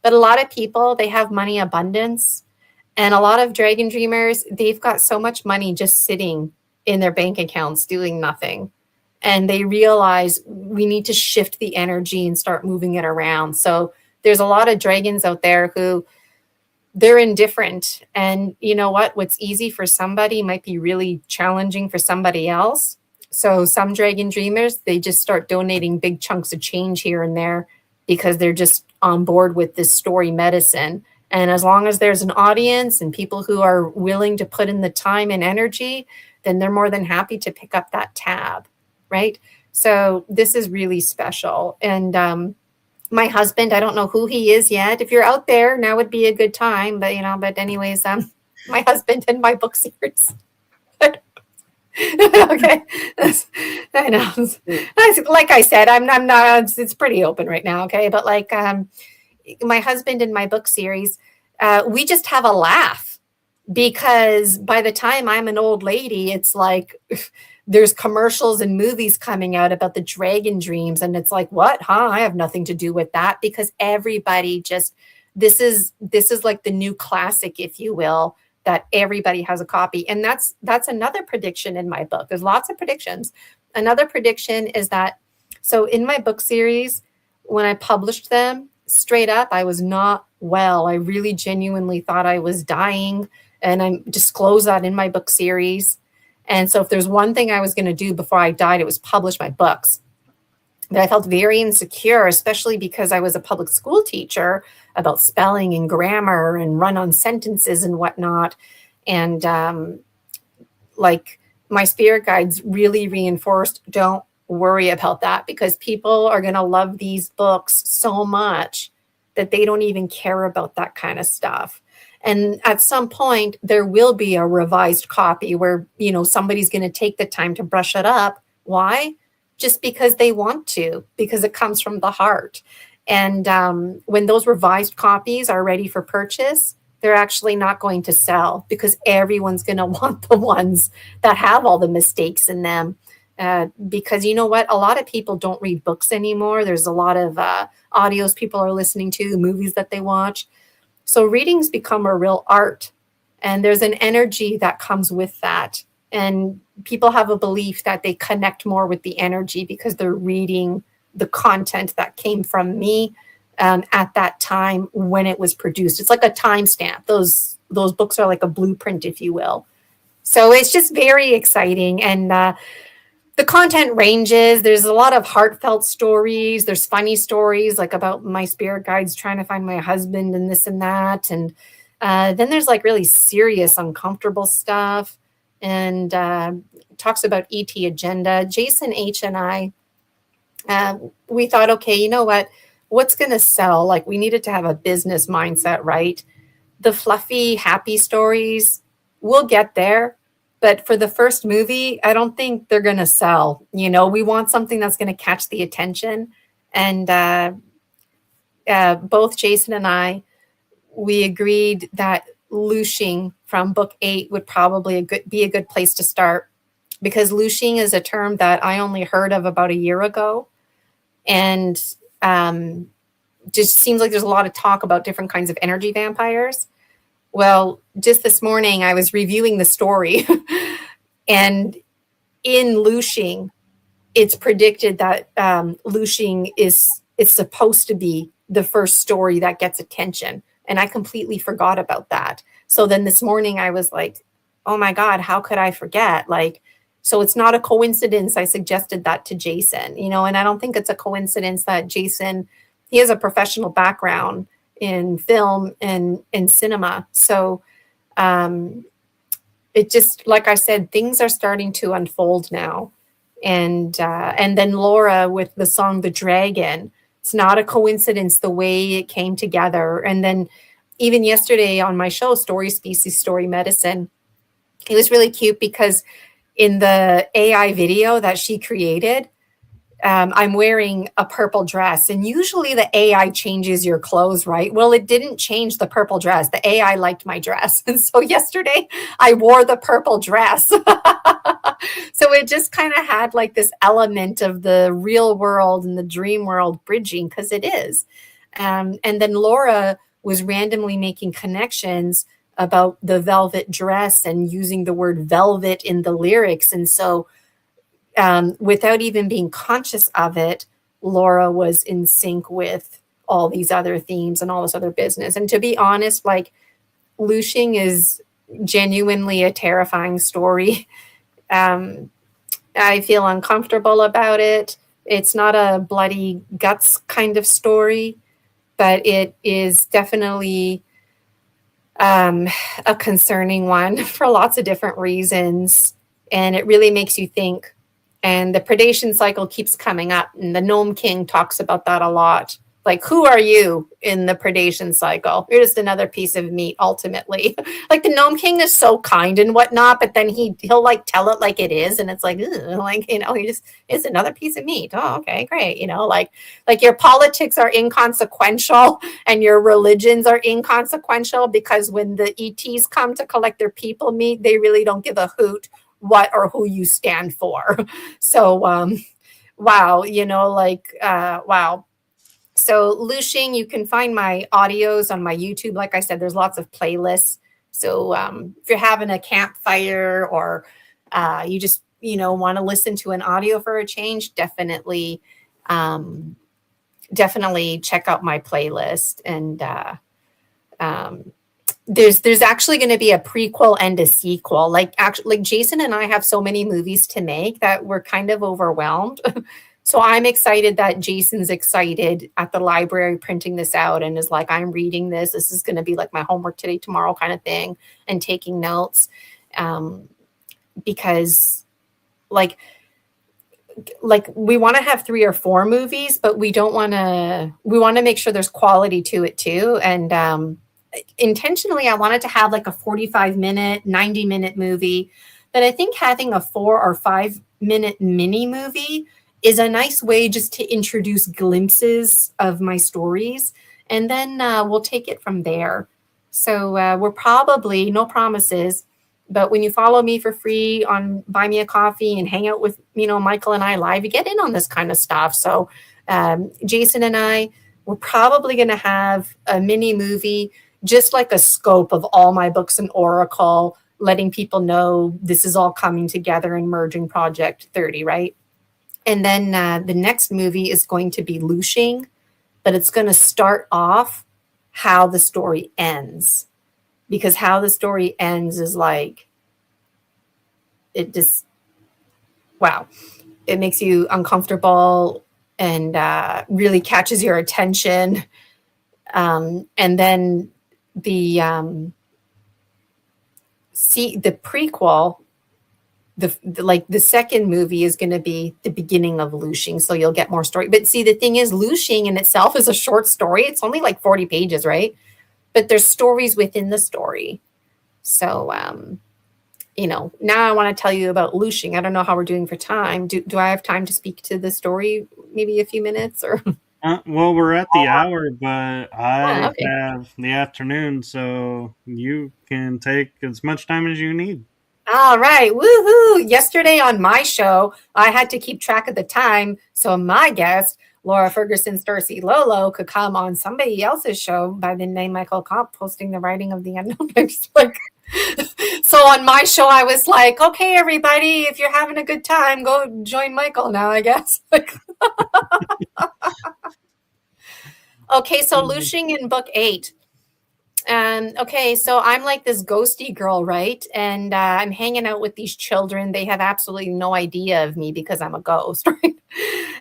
But a lot of people, they have money abundance. And a lot of Dragon Dreamers, they've got so much money just sitting in their bank accounts doing nothing. And they realize we need to shift the energy and start moving it around. So there's a lot of dragons out there who, they're indifferent. And you know what? What's easy for somebody might be really challenging for somebody else. So some Dragon Dreamers, they just start donating big chunks of change here and there because they're just on board with this story medicine. And as long as there's an audience and people who are willing to put in the time and energy, then they're more than happy to pick up that tab, right? So this is really special. And my husband, I don't know who he is yet. If you're out there, now would be a good time. But anyways, my husband in my book series. Okay. I know. Like I said, I'm not, it's pretty open right now. Okay. But like, my husband in my book series, we just have a laugh, because by the time I'm an old lady, it's like, there's commercials and movies coming out about the Dragon Dreams. And it's like, what? I have nothing to do with that, because everybody just, this is like the new classic, if you will, that everybody has a copy. And that's another prediction in my book. There's lots of predictions. Another prediction is that, so in my book series, when I published them, straight up, I was not well. I really genuinely thought I was dying. And I disclose that in my book series. And so if there's one thing I was going to do before I died, it was publish my books. But I felt very insecure, especially because I was a public school teacher, about spelling and grammar and run-on sentences and whatnot. And like my spirit guides really reinforced, don't worry about that, because people are going to love these books so much that they don't even care about that kind of stuff. And at some point, there will be a revised copy where, somebody's going to take the time to brush it up. Why? Just because they want to, because it comes from the heart. And when those revised copies are ready for purchase, they're actually not going to sell, because everyone's going to want the ones that have all the mistakes in them. Because you know what? A lot of people don't read books anymore. There's a lot of audios people are listening to, movies that they watch. So readings become a real art, and there's an energy that comes with that. And people have a belief that they connect more with the energy because they're reading the content that came from me at that time when it was produced. It's like a timestamp. Those books are like a blueprint, if you will. So it's just very exciting. And the content ranges. There's a lot of heartfelt stories. There's funny stories like about my spirit guides trying to find my husband and this and that. And then there's like really serious, uncomfortable stuff. And talks about ET agenda. Jason H. and I, we thought, okay, you know what? What's going to sell? Like we needed to have a business mindset, right? The fluffy, happy stories, we'll get there. But for the first movie, I don't think they're going to sell. We want something that's going to catch the attention. And both Jason and I, we agreed that looshing from book 8 would probably be a good place to start, because looshing is a term that I only heard of about a year ago. And just seems like there's a lot of talk about different kinds of energy vampires. Well, just this morning, I was reviewing the story, and in looshing, it's predicted that looshing is supposed to be the first story that gets attention. And I completely forgot about that. So then this morning, I was like, oh my God, how could I forget? So it's not a coincidence I suggested that to Jason, and I don't think it's a coincidence that Jason, he has a professional background in film and in cinema. So it just, like I said, things are starting to unfold now. And then Laura with the song The Dragon, it's not a coincidence the way it came together. And then even yesterday on my show, Story Species, Story Medicine, it was really cute because in the AI video that she created, I'm wearing a purple dress, and usually the AI changes your clothes, right? Well, it didn't change the purple dress. The AI liked my dress. And so yesterday I wore the purple dress. So it just kind of had like this element of the real world and the dream world bridging, because it is. And then Laura was randomly making connections about the velvet dress and using the word velvet in the lyrics. And so without even being conscious of it, Laura was in sync with all these other themes and all this other business. And to be honest, like looshing is genuinely a terrifying story. I feel uncomfortable about it. It's not a bloody guts kind of story, but it is definitely a concerning one for lots of different reasons. And it really makes you think. And the predation cycle keeps coming up. And the Gnome King talks about that a lot. Like, who are you in the predation cycle? You're just another piece of meat, ultimately. Like, the Gnome King is so kind and whatnot, but then he'll like tell it like it is. And it's like, it's another piece of meat. Oh, okay, great. Like your politics are inconsequential and your religions are inconsequential, because when the ETs come to collect their people meat, they really don't give a hoot what or who you stand for. So, wow, wow. So looshing, you can find my audios on my YouTube. Like I said, there's lots of playlists. So if you're having a campfire or you just, want to listen to an audio for a change, definitely check out my playlist. And there's actually going to be a prequel and a sequel. Like Jason and I have so many movies to make that we're kind of overwhelmed. So I'm excited that Jason's excited at the library printing this out and is like, I'm reading this. This is going to be like my homework today, tomorrow kind of thing, and taking notes. Because like we want to have 3 or 4 movies, but we want to make sure there's quality to it too. And intentionally, I wanted to have like a 45-minute, 90-minute movie. But I think having a 4 or 5-minute mini movie is a nice way just to introduce glimpses of my stories. And then we'll take it from there. So we're probably, no promises, but when you follow me for free on Buy Me a Coffee and hang out with, Michael and I live, you get in on this kind of stuff. So Jason and I, we're probably going to have a mini movie, just like a scope of all my books in Oracle, letting people know this is all coming together in merging Project 30, right? And then the next movie is going to be looshing, but it's going to start off how the story ends. Because how the story ends is like, it just, wow, it makes you uncomfortable and really catches your attention. And then the the prequel, like the second movie is going to be the beginning of Lushing, so you'll get more story. But see, the thing is, Lushing in itself is a short story. It's only like 40 pages, right? But there's stories within the story. So, now I want to tell you about Lushing. I don't know how we're doing for time. Do I have time to speak to the story? Maybe a few minutes or? Well, we're at the hour, but I Okay. have the afternoon, so you can take as much time as you need. All right. Woohoo. Yesterday on my show, I had to keep track of the time. So my guest, Laura Ferguson Starcy Lolo, could come on somebody else's show by the name Michael Kopp, posting the writing of the unknown. I'm just like, so on my show, I was like, okay, everybody, if you're having a good time, go join Michael now, I guess. Okay, so Lushing in book 8. Okay, so I'm like this ghosty girl, right? And I'm hanging out with these children. They have absolutely no idea of me because I'm a ghost, right?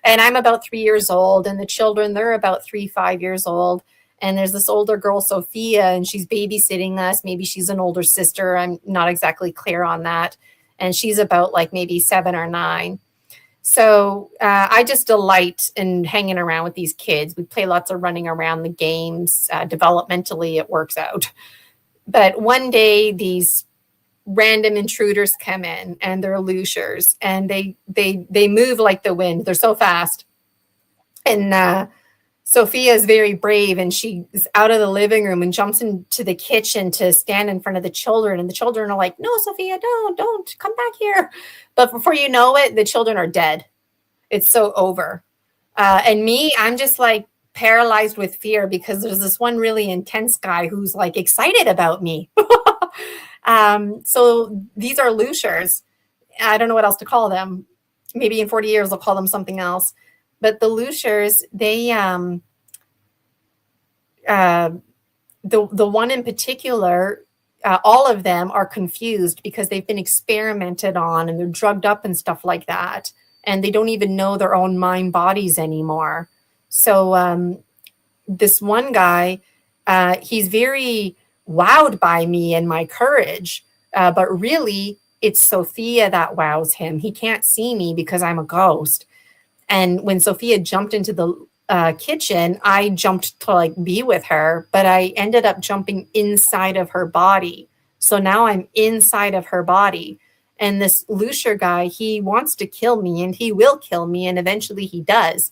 And I'm about 3 years old, and the children, they're about 5 years old. And there's this older girl, Sophia, and she's babysitting us. Maybe she's an older sister. I'm not exactly clear on that. And she's about like maybe 7 or 9. So I just delight in hanging around with these kids. We play lots of running around the games. Developmentally, it works out. But one day, these random intruders come in, and they're Lushers, and they move like the wind. They're so fast. And Sophia is very brave, and she is out of the living room and jumps into the kitchen to stand in front of the children. And the children are like, "No, Sophia, don't come back here." But before you know it, the children are dead. It's so over. And me, I'm just like paralyzed with fear because there's this one really intense guy who's like excited about me. So these are Lushers. I don't know what else to call them. Maybe in 40 years, I'll call them something else. But the Lushers, they, the one in particular, all of them are confused because they've been experimented on and they're drugged up and stuff like that. And they don't even know their own mind bodies anymore. So this one guy, he's very wowed by me and my courage. But really, it's Sophia that wows him. He can't see me because I'm a ghost. And when Sophia jumped into the kitchen, I jumped to like be with her, but I ended up jumping inside of her body. So now I'm inside of her body. And this Lusher guy, he wants to kill me, and he will kill me, and eventually he does,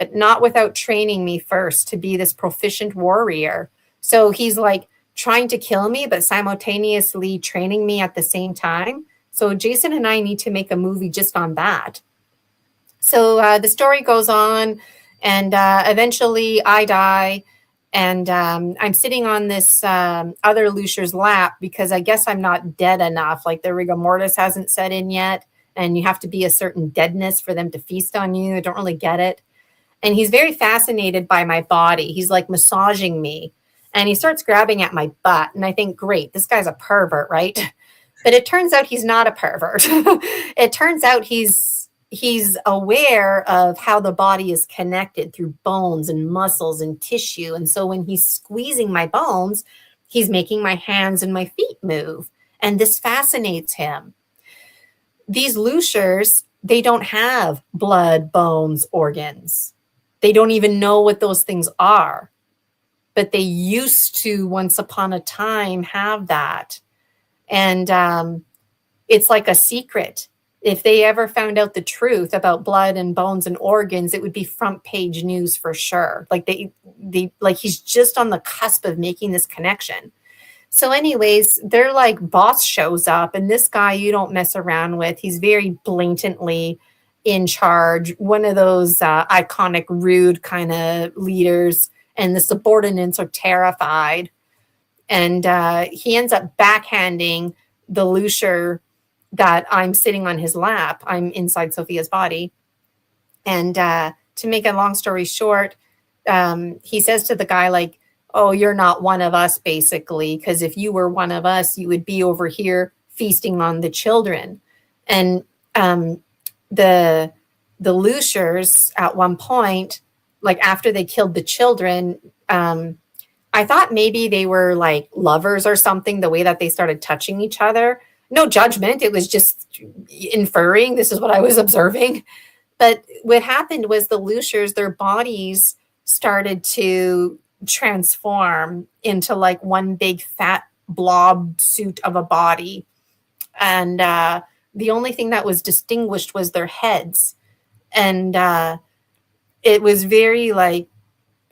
but not without training me first to be this proficient warrior. So he's like trying to kill me, but simultaneously training me at the same time. So Jason and I need to make a movie just on that. So the story goes on, and eventually I die, and I'm sitting on this other Lusher's lap because I guess I'm not dead enough. Like the rigor mortis hasn't set in yet, and you have to be a certain deadness for them to feast on you. I don't really get it. And he's very fascinated by my body. He's like massaging me, and he starts grabbing at my butt. And I think, great, this guy's a pervert, right? But it turns out he's not a pervert. It turns out he's aware of how the body is connected through bones and muscles and tissue. And so when he's squeezing my bones, he's making my hands and my feet move. And this fascinates him. These Lushers, they don't have blood, bones, organs. They don't even know what those things are. But they used to, once upon a time, have that. And it's like a secret. If they ever found out the truth about blood and bones and organs, it would be front page news for sure. Like they like he's just on the cusp of making this connection. So anyways, they're like, boss shows up, and this guy you don't mess around with. He's very blatantly in charge, one of those iconic rude kind of leaders, and the subordinates are terrified. And he ends up backhanding the Lusher that I'm sitting on his lap. I'm inside Sophia's body. And to make a long story short, he says to the guy, like, "Oh, you're not one of us, basically, because if you were one of us, you would be over here feasting on the children." And the Luciers at one point, like after they killed the children, I thought maybe they were like lovers or something, the way that they started touching each other. No judgment. It was just inferring. This is what I was observing. But what happened was the Luciers, their bodies started to transform into like one big fat blob suit of a body. And the only thing that was distinguished was their heads. And it was very like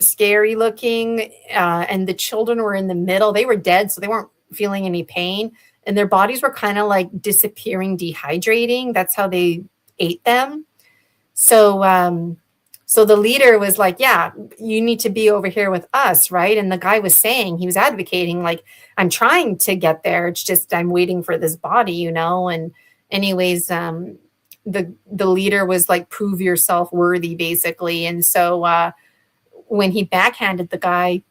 scary looking. And the children were in the middle. They were dead, so they weren't feeling any pain. And their bodies were kind of like disappearing, dehydrating. That's how they ate them. So so the leader was like, yeah, you need to be over here with us, right? And the guy was saying, he was advocating, like, I'm trying to get there. It's just I'm waiting for this body, you know. And anyways, the leader was like, prove yourself worthy, basically. And so when he backhanded the guy,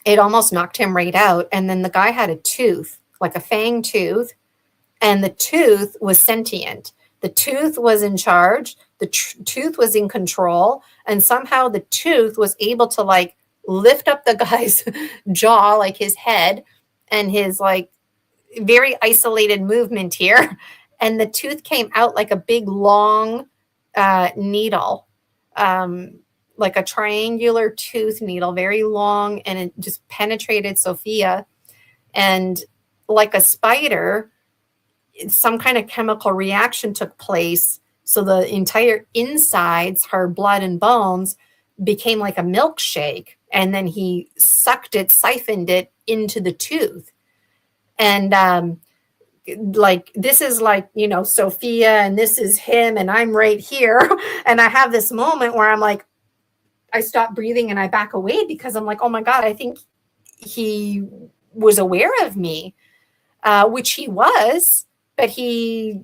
it almost knocked him right out. And then the guy had a tooth, like a fang tooth, and the tooth was sentient. The tooth was in charge. The tooth was in control. And somehow the tooth was able to like lift up the guy's jaw, like his head, and his like very isolated movement here. And the tooth came out like a big long needle, like a triangular tooth needle, very long, and it just penetrated Sophia. And like a spider, some kind of chemical reaction took place. So the entire insides, her blood and bones, became like a milkshake. And then he sucked it, siphoned it into the tooth. And like, this is like, you know, Sophia, and this is him, and I'm right here. And I have this moment where I'm like, I stop breathing and I back away, because I'm like, oh my God, I think he was aware of me, which he was. But he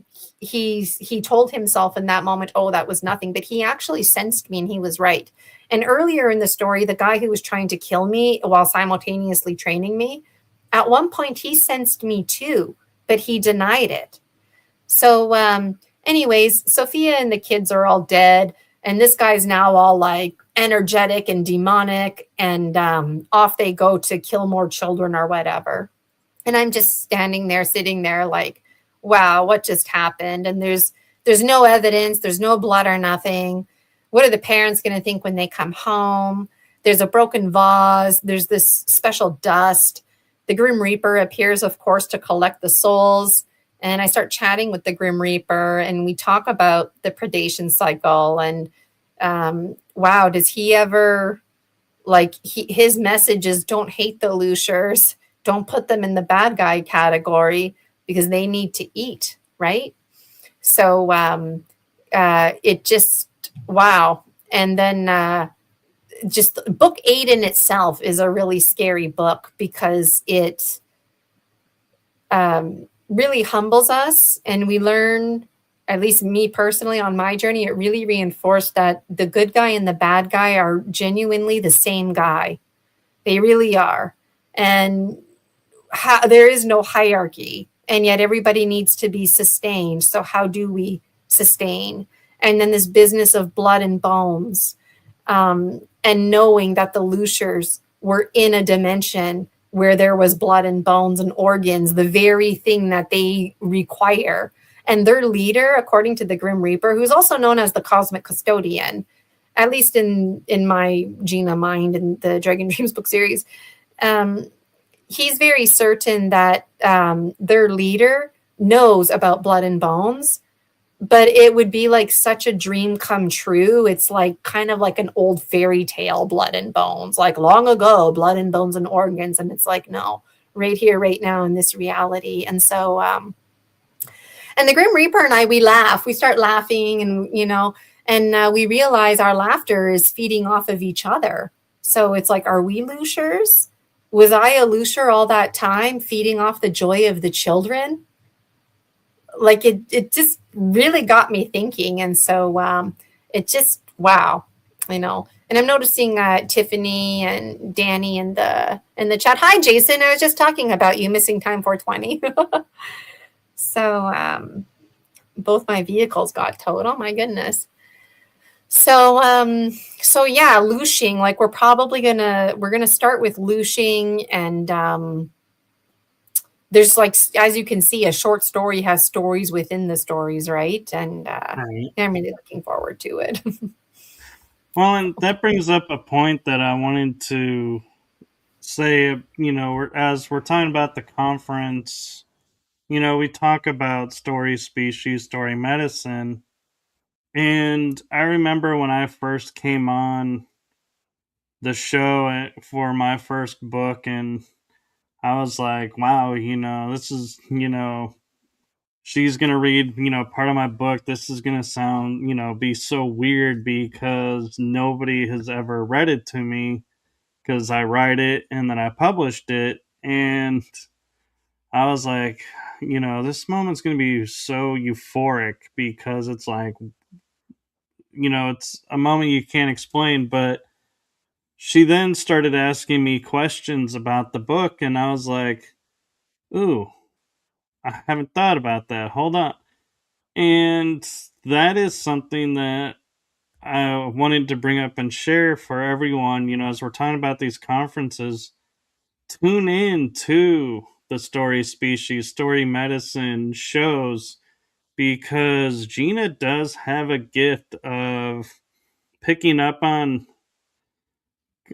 told himself in that moment, oh, that was nothing. But he actually sensed me, and he was right. And earlier in the story, the guy who was trying to kill me while simultaneously training me, at one point he sensed me too, but he denied it. So anyways, Sophia and the kids are all dead. And this guy's now all like energetic and demonic. And off they go to kill more children or whatever. And I'm just standing there, sitting there like, wow, what just happened? And there's no evidence, there's no blood or nothing. What are the parents going to think when they come home? There's a broken vase, there's this special dust. The Grim Reaper appears, of course, to collect the souls. And I start chatting with the Grim Reaper, and we talk about the predation cycle. And wow, does he ever, like, his message is, don't hate the Luciers, don't put them in the bad guy category, because they need to eat, right? So it just, wow. And then just book 8 in itself is a really scary book, because it really humbles us, and we learn, at least me personally on my journey, it really reinforced that the good guy and the bad guy are genuinely the same guy. They really are. And there is no hierarchy. And yet everybody needs to be sustained. So how do we sustain? And then this business of blood and bones, and knowing that the Luciers were in a dimension where there was blood and bones and organs, the very thing that they require. And their leader, according to the Grim Reaper, who's also known as the Cosmic Custodian, at least in my Gina mind in the Dragon Dreams book series, he's very certain that their leader knows about blood and bones, but it would be like such a dream come true. It's like kind of like an old fairy tale, blood and bones, like long ago, blood and bones and organs. And it's like, no, right here, right now in this reality. And so, and the Grim Reaper and I, we laugh, we start laughing, and, you know, and we realize our laughter is feeding off of each other. So it's like, are we Luciers? Was I a Lucier all that time, feeding off the joy of the children? Like it just really got me thinking. And so it just, wow, you know. And I'm noticing Tiffany and Danny in the chat. Hi, Jason. I was just talking about you, missing time 420. So both my vehicles got towed. Oh my goodness. So yeah, looshing, like we're gonna start with looshing, and there's like, as you can see, a short story has stories within the stories, right? And Right. I'm really looking forward to it. Well, and that brings up a point that I wanted to say. As we're talking about the conference, we talk about story species, story medicine. And I remember when I first came on the show for my first book, and I was like, wow, this is, she's going to read, part of my book. This is going to sound, be so weird because nobody has ever read it to me because I write it and then I published it. And I was like, this moment's going to be so euphoric because it's like, it's a moment you can't explain. But she then started asking me questions about the book, and I was like, ooh, I haven't thought about that. Hold on. And that is something that I wanted to bring up and share for everyone. As we're talking about these conferences, tune in to the story species, story medicine shows, because Gina does have a gift of picking up on,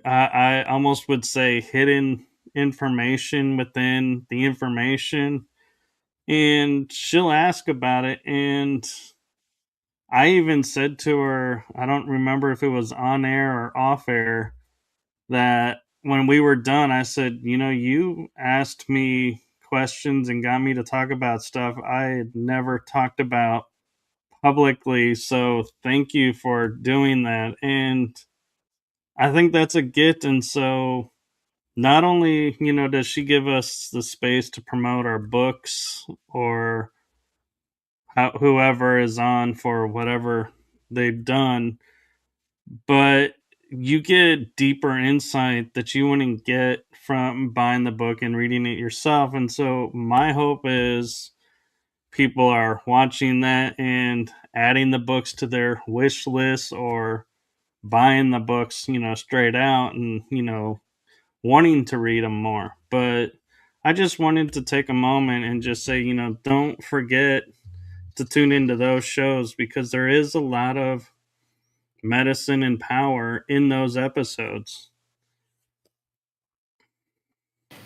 I almost would say, hidden information within the information. And she'll ask about it. And I even said to her, I don't remember if it was on air or off air, that when we were done, I said, you asked me questions and got me to talk about stuff I had never talked about publicly. So thank you for doing that. And I think that's a gift. And so not only, does she give us the space to promote our books or whoever is on for whatever they've done, but you get deeper insight that you wouldn't get from buying the book and reading it yourself. And so my hope is people are watching that and adding the books to their wish list or buying the books, straight out, and, wanting to read them more. But I just wanted to take a moment and just say, don't forget to tune into those shows because there is a lot of medicine and power in those episodes.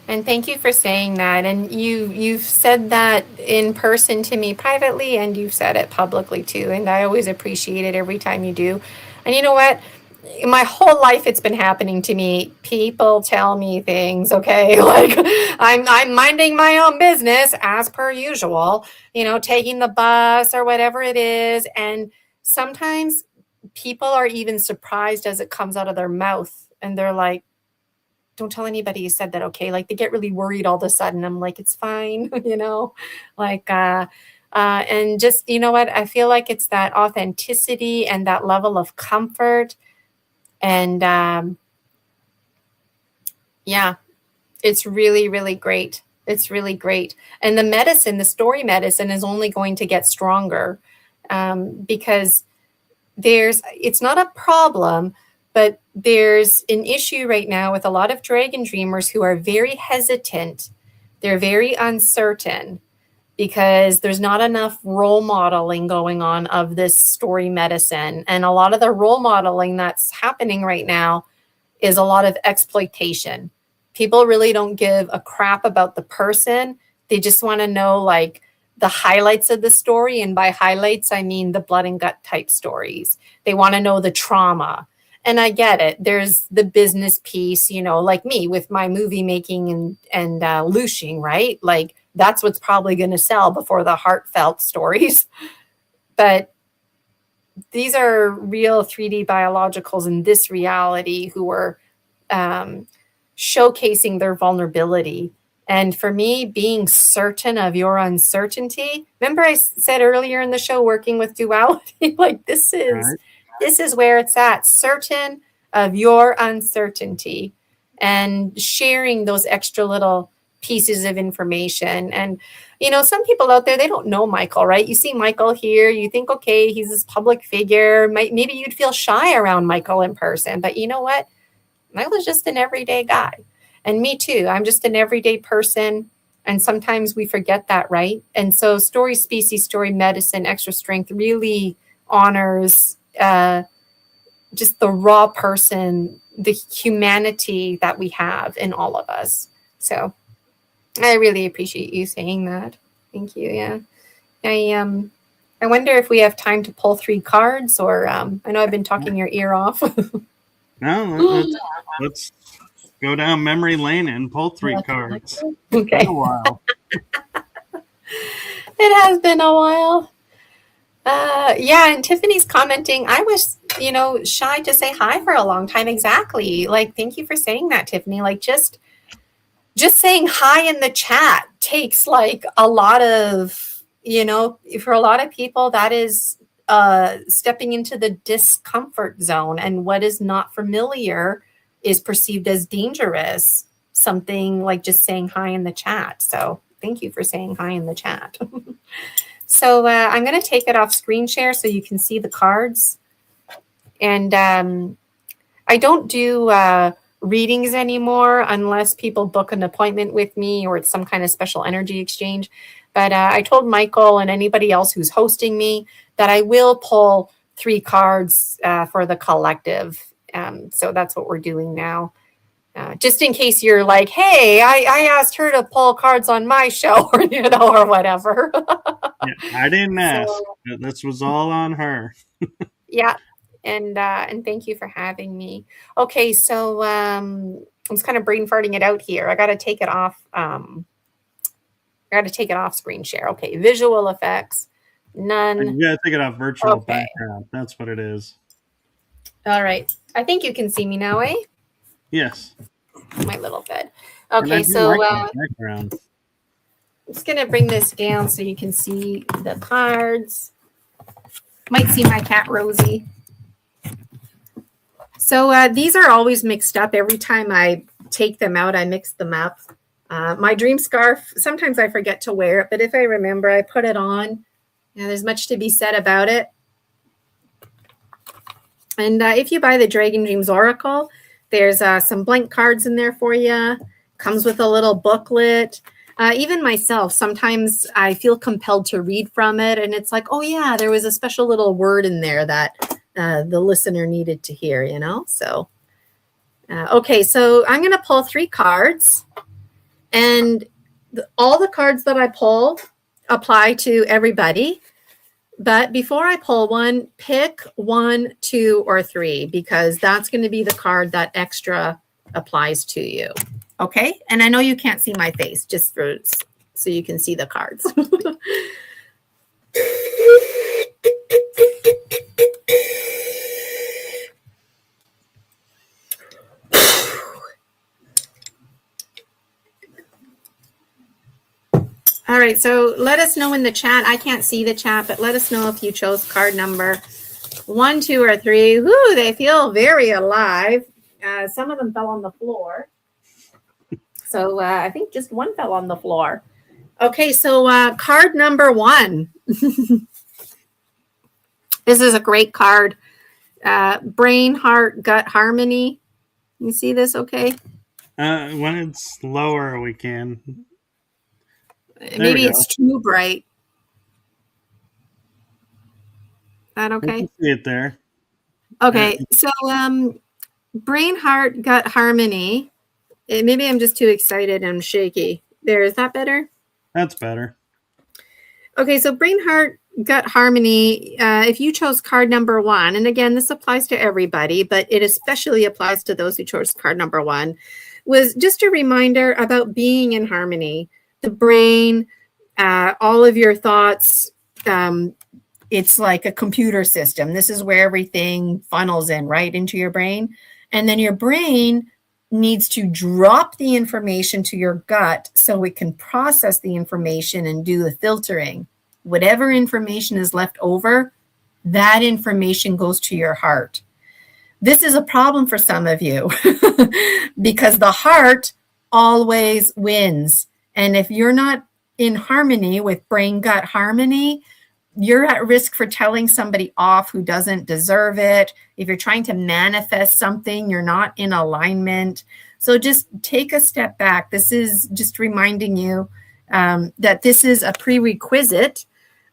And thank you for saying that. And you've said that in person to me privately, and you've said it publicly too. And I always appreciate it every time you do. And you know what? My whole life it's been happening to me. People tell me things, okay? Like I'm minding my own business as per usual, taking the bus or whatever it is. And sometimes people are even surprised as it comes out of their mouth, and they're like, don't tell anybody you said that, okay? Like they get really worried all of a sudden. I'm like, it's fine, like, and just, you know what? I feel like it's that authenticity and that level of comfort. And yeah, it's really, really great. It's really great. And the medicine, the story medicine is only going to get stronger because it's not a problem, but there's an issue right now with a lot of dragon dreamers who are very hesitant. They're very uncertain because there's not enough role modeling going on of this story medicine. And a lot of the role modeling that's happening right now is a lot of exploitation. People really don't give a crap about the person. They just want to know like the highlights of the story. And by highlights, I mean the blood and gut type stories. They want to know the trauma. And I get it. There's the business piece, like me with my movie making and looshing, right? Like that's what's probably going to sell before the heartfelt stories. But these are real 3D biologicals in this reality who are showcasing their vulnerability. And for me, being certain of your uncertainty, remember I said earlier in the show, working with duality, like this is where it's at, certain of your uncertainty and sharing those extra little pieces of information. And, some people out there, they don't know Michael, right? You see Michael here, you think, okay, he's this public figure. Maybe you'd feel shy around Michael in person, but you know what? Michael's just an everyday guy. And me too. I'm just an everyday person. And sometimes we forget that, right? And so Story Species, Story Medicine, Extra Strength really honors just the raw person, the humanity that we have in all of us. So I really appreciate you saying that. Thank you. Yeah. I wonder if we have time to pull 3 cards, or I know I've been talking your ear off. No, let's go down memory lane and pull 3 cards. Okay. It's been a while. It has been a while. Yeah, and Tiffany's commenting, I was, shy to say hi for a long time. Exactly. Like, thank you for saying that, Tiffany. Like, just saying hi in the chat takes like a lot of, for a lot of people, that is stepping into the discomfort zone, and what is not familiar is perceived as dangerous. Something like just saying hi in the chat. So thank you for saying hi in the chat. So I'm going to take it off screen share so you can see the cards. And I don't do readings anymore unless people book an appointment with me or it's some kind of special energy exchange. But I told Michael and anybody else who's hosting me that I will pull 3 cards for the collective. So that's what we're doing now. Just in case you're like, hey, I asked her to pull cards on my show, or or whatever. Yeah, I didn't ask. This was all on her. Yeah, and thank you for having me. Okay, so I'm just kind of brain farting it out here. I got to take it off. Screen share. Okay, visual effects, none. You gotta take it off virtual background. That's what it is. All right, I think you can see me now, eh? Yes. My little bed. Okay, so background. I'm just gonna bring this down so you can see the cards. Might see my cat Rosie. So these are always mixed up. Every time I take them out, I mix them up. My dream scarf, sometimes I forget to wear it, but if I remember, I put it on. There's much to be said about it. And if you buy the Dragon Dreams Oracle, there's some blank cards in there for you. Comes with a little booklet. Even myself, sometimes I feel compelled to read from it. And it's like, oh, yeah, there was a special little word in there that the listener needed to hear, So, okay, so I'm going to pull 3 cards. And all the cards that I pull apply to everybody. But before I pull one, pick 1, 2, or 3, because that's going to be the card that extra applies to you. Okay? And I know you can't see my face, just so you can see the cards. All right, so let us know in the chat. I can't see the chat, but let us know if you chose card number 1, 2, or 3. Whoo, they feel very alive. Some of them fell on the floor. So I think just one fell on the floor. Okay, so card number 1. This is a great card. Brain, Heart, Gut Harmony. You see this okay? When it's lower, we can. Maybe it's too bright. That okay? We can see it there. Okay, so Brain, Heart, Gut Harmony. Maybe I'm just too excited and I'm shaky. There, is that better? That's better. Okay, so Brain, Heart, Gut Harmony, if you chose card number 1, and again, this applies to everybody, but it especially applies to those who chose card number 1, was just a reminder about being in harmony. The brain, all of your thoughts, it's like a computer system. This is where everything funnels in, right, into your brain. And then your brain needs to drop the information to your gut so it can process the information and do the filtering. Whatever information is left over, that information goes to your heart. This is a problem for some of you because the heart always wins. And if you're not in harmony with brain-gut harmony, you're at risk for telling somebody off who doesn't deserve it. If you're trying to manifest something, you're not in alignment. So just take a step back. This is just reminding you that this is a prerequisite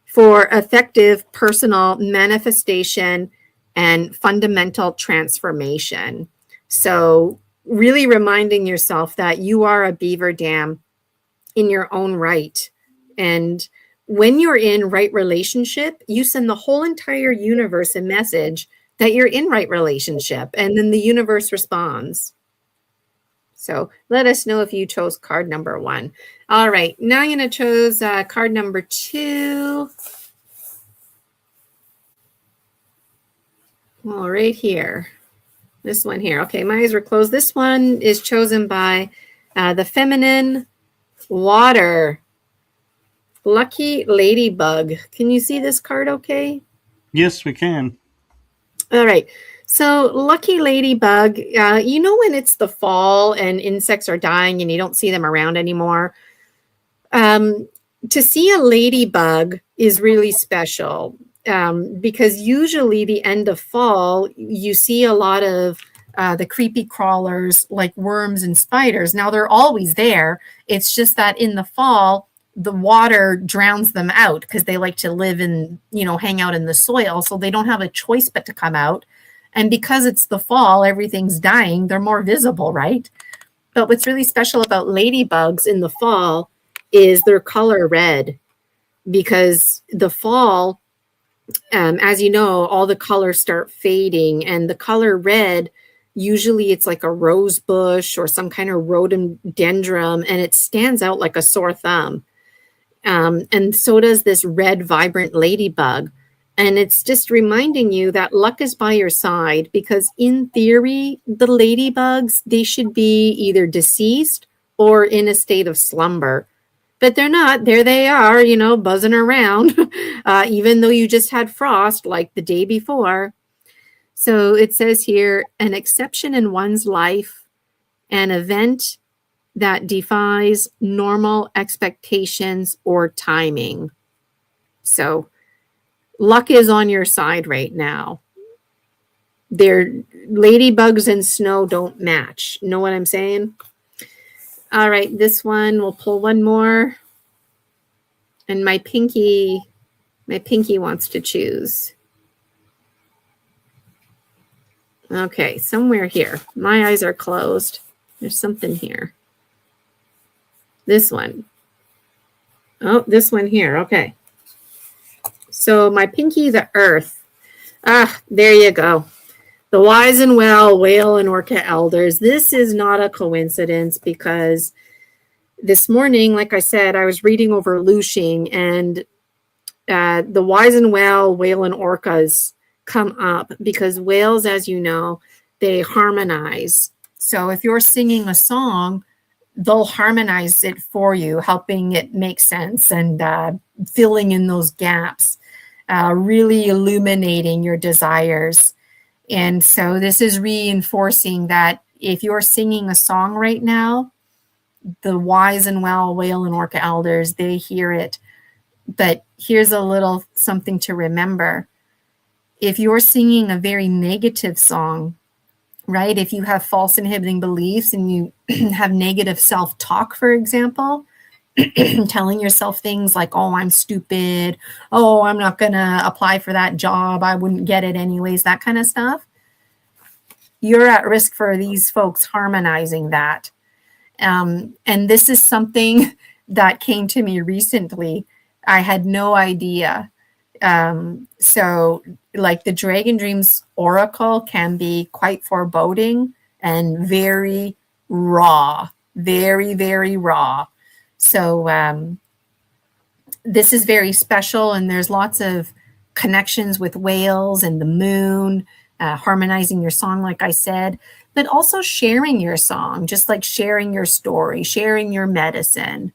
for effective personal manifestation and fundamental transformation. So really reminding yourself that you are a beaver dam in your own right. And when you're in right relationship, you send the whole entire universe a message that you're in right relationship, and then the universe responds. So let us know if you chose card number 1. All right, now I'm going to choose card number 2. Well, right here. This one here. Okay, my eyes were closed. This one is chosen by the feminine water. Lucky Ladybug. Can you see this card okay? Yes, we can. All right. So Lucky Ladybug, you know when it's the fall and insects are dying and you don't see them around anymore? To see a ladybug is really special because usually the end of fall, you see a lot of the creepy crawlers like worms and spiders. Now, they're always there. It's just that in the fall, the water drowns them out because they like to live in, hang out in the soil. So they don't have a choice but to come out. And because it's the fall, everything's dying. They're more visible, right? But what's really special about ladybugs in the fall is their color red, because the fall, as you know, all the colors start fading, and the color red, usually it's like a rose bush or some kind of rhododendron, and it stands out like a sore thumb. And so does this red, vibrant ladybug. And it's just reminding you that luck is by your side, because in theory, the ladybugs, they should be either deceased or in a state of slumber. But they're not. There they are, buzzing around, even though you just had frost like the day before. So it says here, an exception in one's life, an event that defies normal expectations or timing. So luck is on your side right now. Ladybugs and snow don't match. Know what I'm saying? All right, this one, we'll pull one more. And my pinky wants to choose. Okay, somewhere here. My eyes are closed. There's something here. This one. Oh, this one here. Okay. So my pinky, the earth. There you go. The wise and well, whale and orca elders. This is not a coincidence, because this morning, like I said, I was reading over Lushing, and the wise and well, whale and orcas come up because whales, as you know, they harmonize. So if you're singing a song, they'll harmonize it for you, helping it make sense and filling in those gaps, really illuminating your desires. And so this is reinforcing that if you're singing a song right now, the wise and well whale and orca elders, they hear it. But here's a little something to remember. If you're singing a very negative song, right? If you have false inhibiting beliefs and you have negative self-talk, for example, telling yourself things like, oh, I'm stupid. Oh, I'm not going to apply for that job. I wouldn't get it anyways, that kind of stuff. You're at risk for these folks harmonizing that. And this is something that came to me recently. I had no idea. So like the Dragon Dreams Oracle can be quite foreboding and very raw, very, very raw. So this is very special, and there's lots of connections with whales and the moon, harmonizing your song, like I said, but also sharing your song, just like sharing your story, sharing your medicine.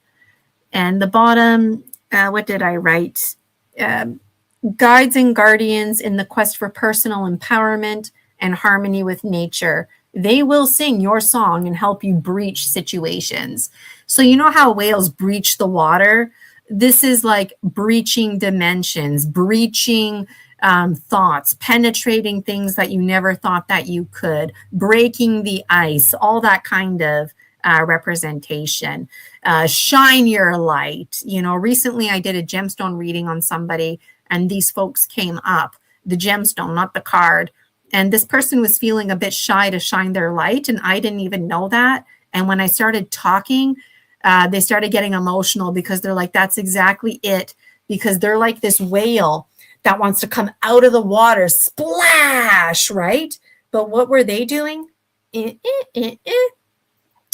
And the bottom, what did I write? Guides and guardians in the quest for personal empowerment and harmony with nature. They will sing your song and help you breach situations. So you know how whales breach the water? This is like breaching dimensions, breaching thoughts, penetrating things that you never thought that you could, breaking the ice, all that kind of representation. Shine your light. You know, recently I did a gemstone reading on somebody, and these folks came up, the gemstone, not the card. And this person was feeling a bit shy to shine their light, and I didn't even know that. And when I started talking, they started getting emotional because they're like, that's exactly it. Because they're like this whale that wants to come out of the water, splash, right? But what were they doing? Is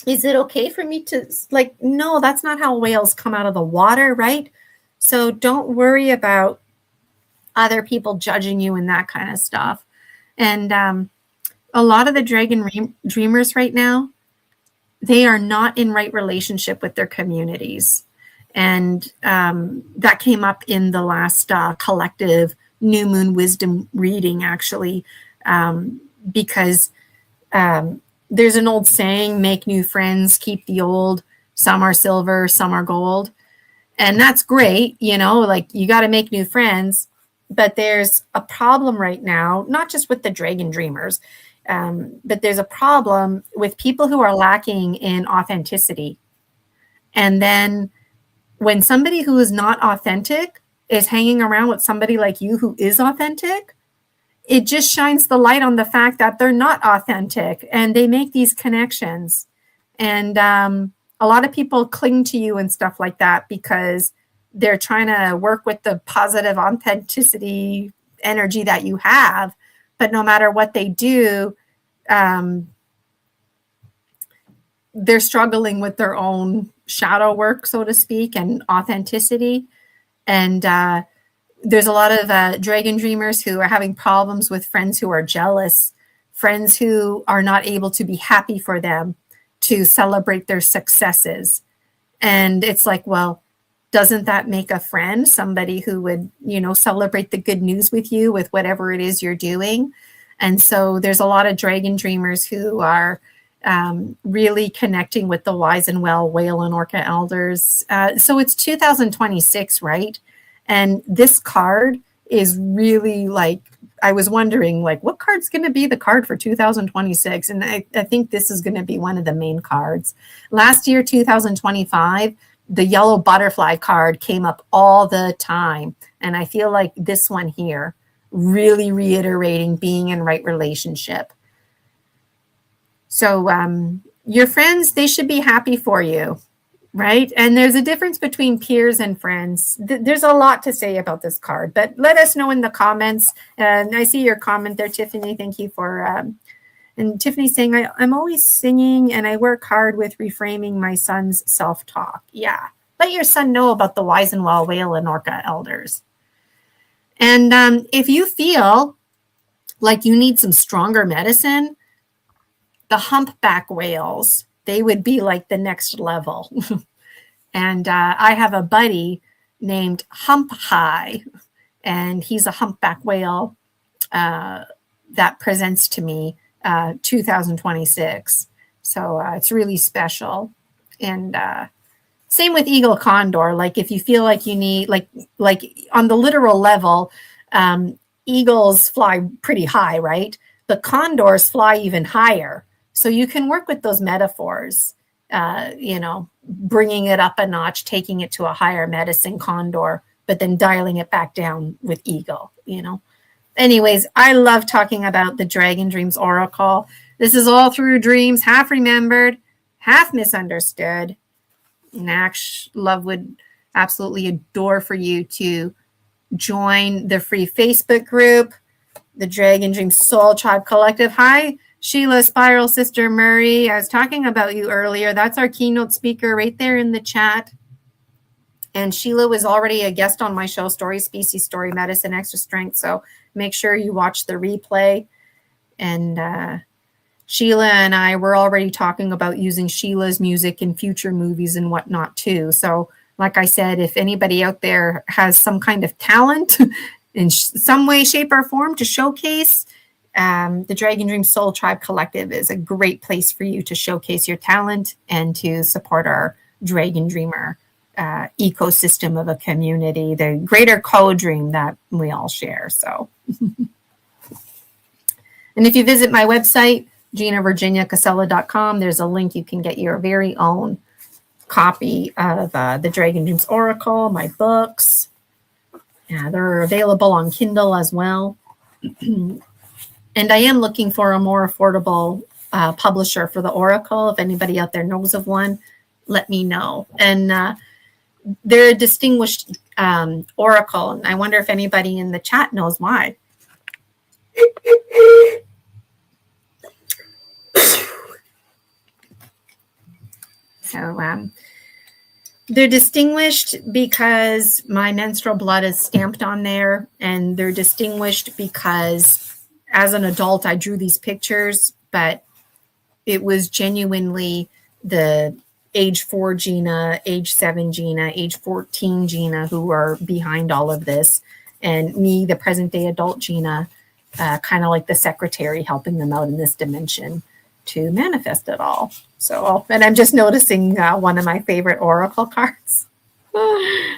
it okay for me to, like, no, that's not how whales come out of the water, right? So don't worry about other people judging you and that kind of stuff. And a lot of the dragon dreamers right now, they are not in right relationship with their communities. And that came up in the last collective new moon wisdom reading, actually, because there's an old saying, make new friends, keep the old. Some are silver, some are gold. And that's great, you know, like you got to make new friends. But there's a problem right now, not just with the dragon dreamers, but there's a problem with people who are lacking in authenticity. And then when somebody who is not authentic is hanging around with somebody like you who is authentic, it just shines the light on the fact that they're not authentic, and they make these connections. And a lot of people cling to you and stuff like that because they're trying to work with the positive authenticity energy that you have. But no matter what they do, they're struggling with their own shadow work, so to speak, and authenticity. And there's a lot of dragon dreamers who are having problems with friends who are jealous, friends who are not able to be happy for them, to celebrate their successes. And it's like, well, doesn't that make a friend, somebody who would, you know, celebrate the good news with you with whatever it is you're doing? And so there's a lot of dragon dreamers who are really connecting with the wise and well whale and orca elders. So it's 2026, right? And this card is really like, I was wondering, like, what card's going to be the card for 2026? And I think this is going to be one of the main cards. Last year, 2025, the yellow butterfly card came up all the time. And I feel like this one here, really reiterating being in right relationship. So your friends, they should be happy for you, right? And there's a difference between peers and friends. There's a lot to say about this card, but let us know in the comments. And I see your comment there, Tiffany. Thank you for, and Tiffany's saying, I'm always singing and I work hard with reframing my son's self-talk. Yeah, let your son know about the wise and well whale and orca elders. And if you feel like you need some stronger medicine, the humpback whales, they would be like the next level. And I have a buddy named Hump High, and he's a humpback whale that presents to me 2026. So it's really special. And same with eagle condor. Like if you feel like you need, like on the literal level, eagles fly pretty high, right? The condors fly even higher. So you can work with those metaphors, you know, bringing it up a notch, taking it to a higher medicine condor, but then dialing it back down with eagle, you know. Anyways, I love talking about the Dragon Dreams Oracle. This is all through dreams, half remembered, half misunderstood. And love would absolutely adore for you to join the free Facebook group, the Dragon Dream Soul Tribe Collective. Hi, Sheila Spiral Sister Murray. I was talking about you earlier. That's our keynote speaker right there in the chat. And Sheila was already a guest on my show, Story, Species, Story, Medicine, Extra Strength. So make sure you watch the replay. And Sheila and I were already talking about using Sheila's music in future movies and whatnot too. So like I said, if anybody out there has some kind of talent in some way, shape, or form to showcase, The Dragon Dream Soul Tribe Collective is a great place for you to showcase your talent and to support our Dragon Dreamer ecosystem of a community, the greater co-dream that we all share. So, and if you visit my website, GinaVirginiaCasella.com, there's a link you can get your very own copy of the Dragon Dreams Oracle, my books. Yeah, they're available on Kindle as well. And I am looking for a more affordable publisher for the Oracle. If anybody out there knows of one, let me know. And they're a distinguished Oracle. And I wonder if anybody in the chat knows why. So they're distinguished because my menstrual blood is stamped on there. And they're distinguished because as an adult, I drew these pictures, but it was genuinely the age 4 Gina, age 7 Gina, age 14 Gina who are behind all of this. And me, the present day adult Gina, kind of like the secretary helping them out in this dimension to manifest it all. So, and I'm just noticing one of my favorite Oracle cards.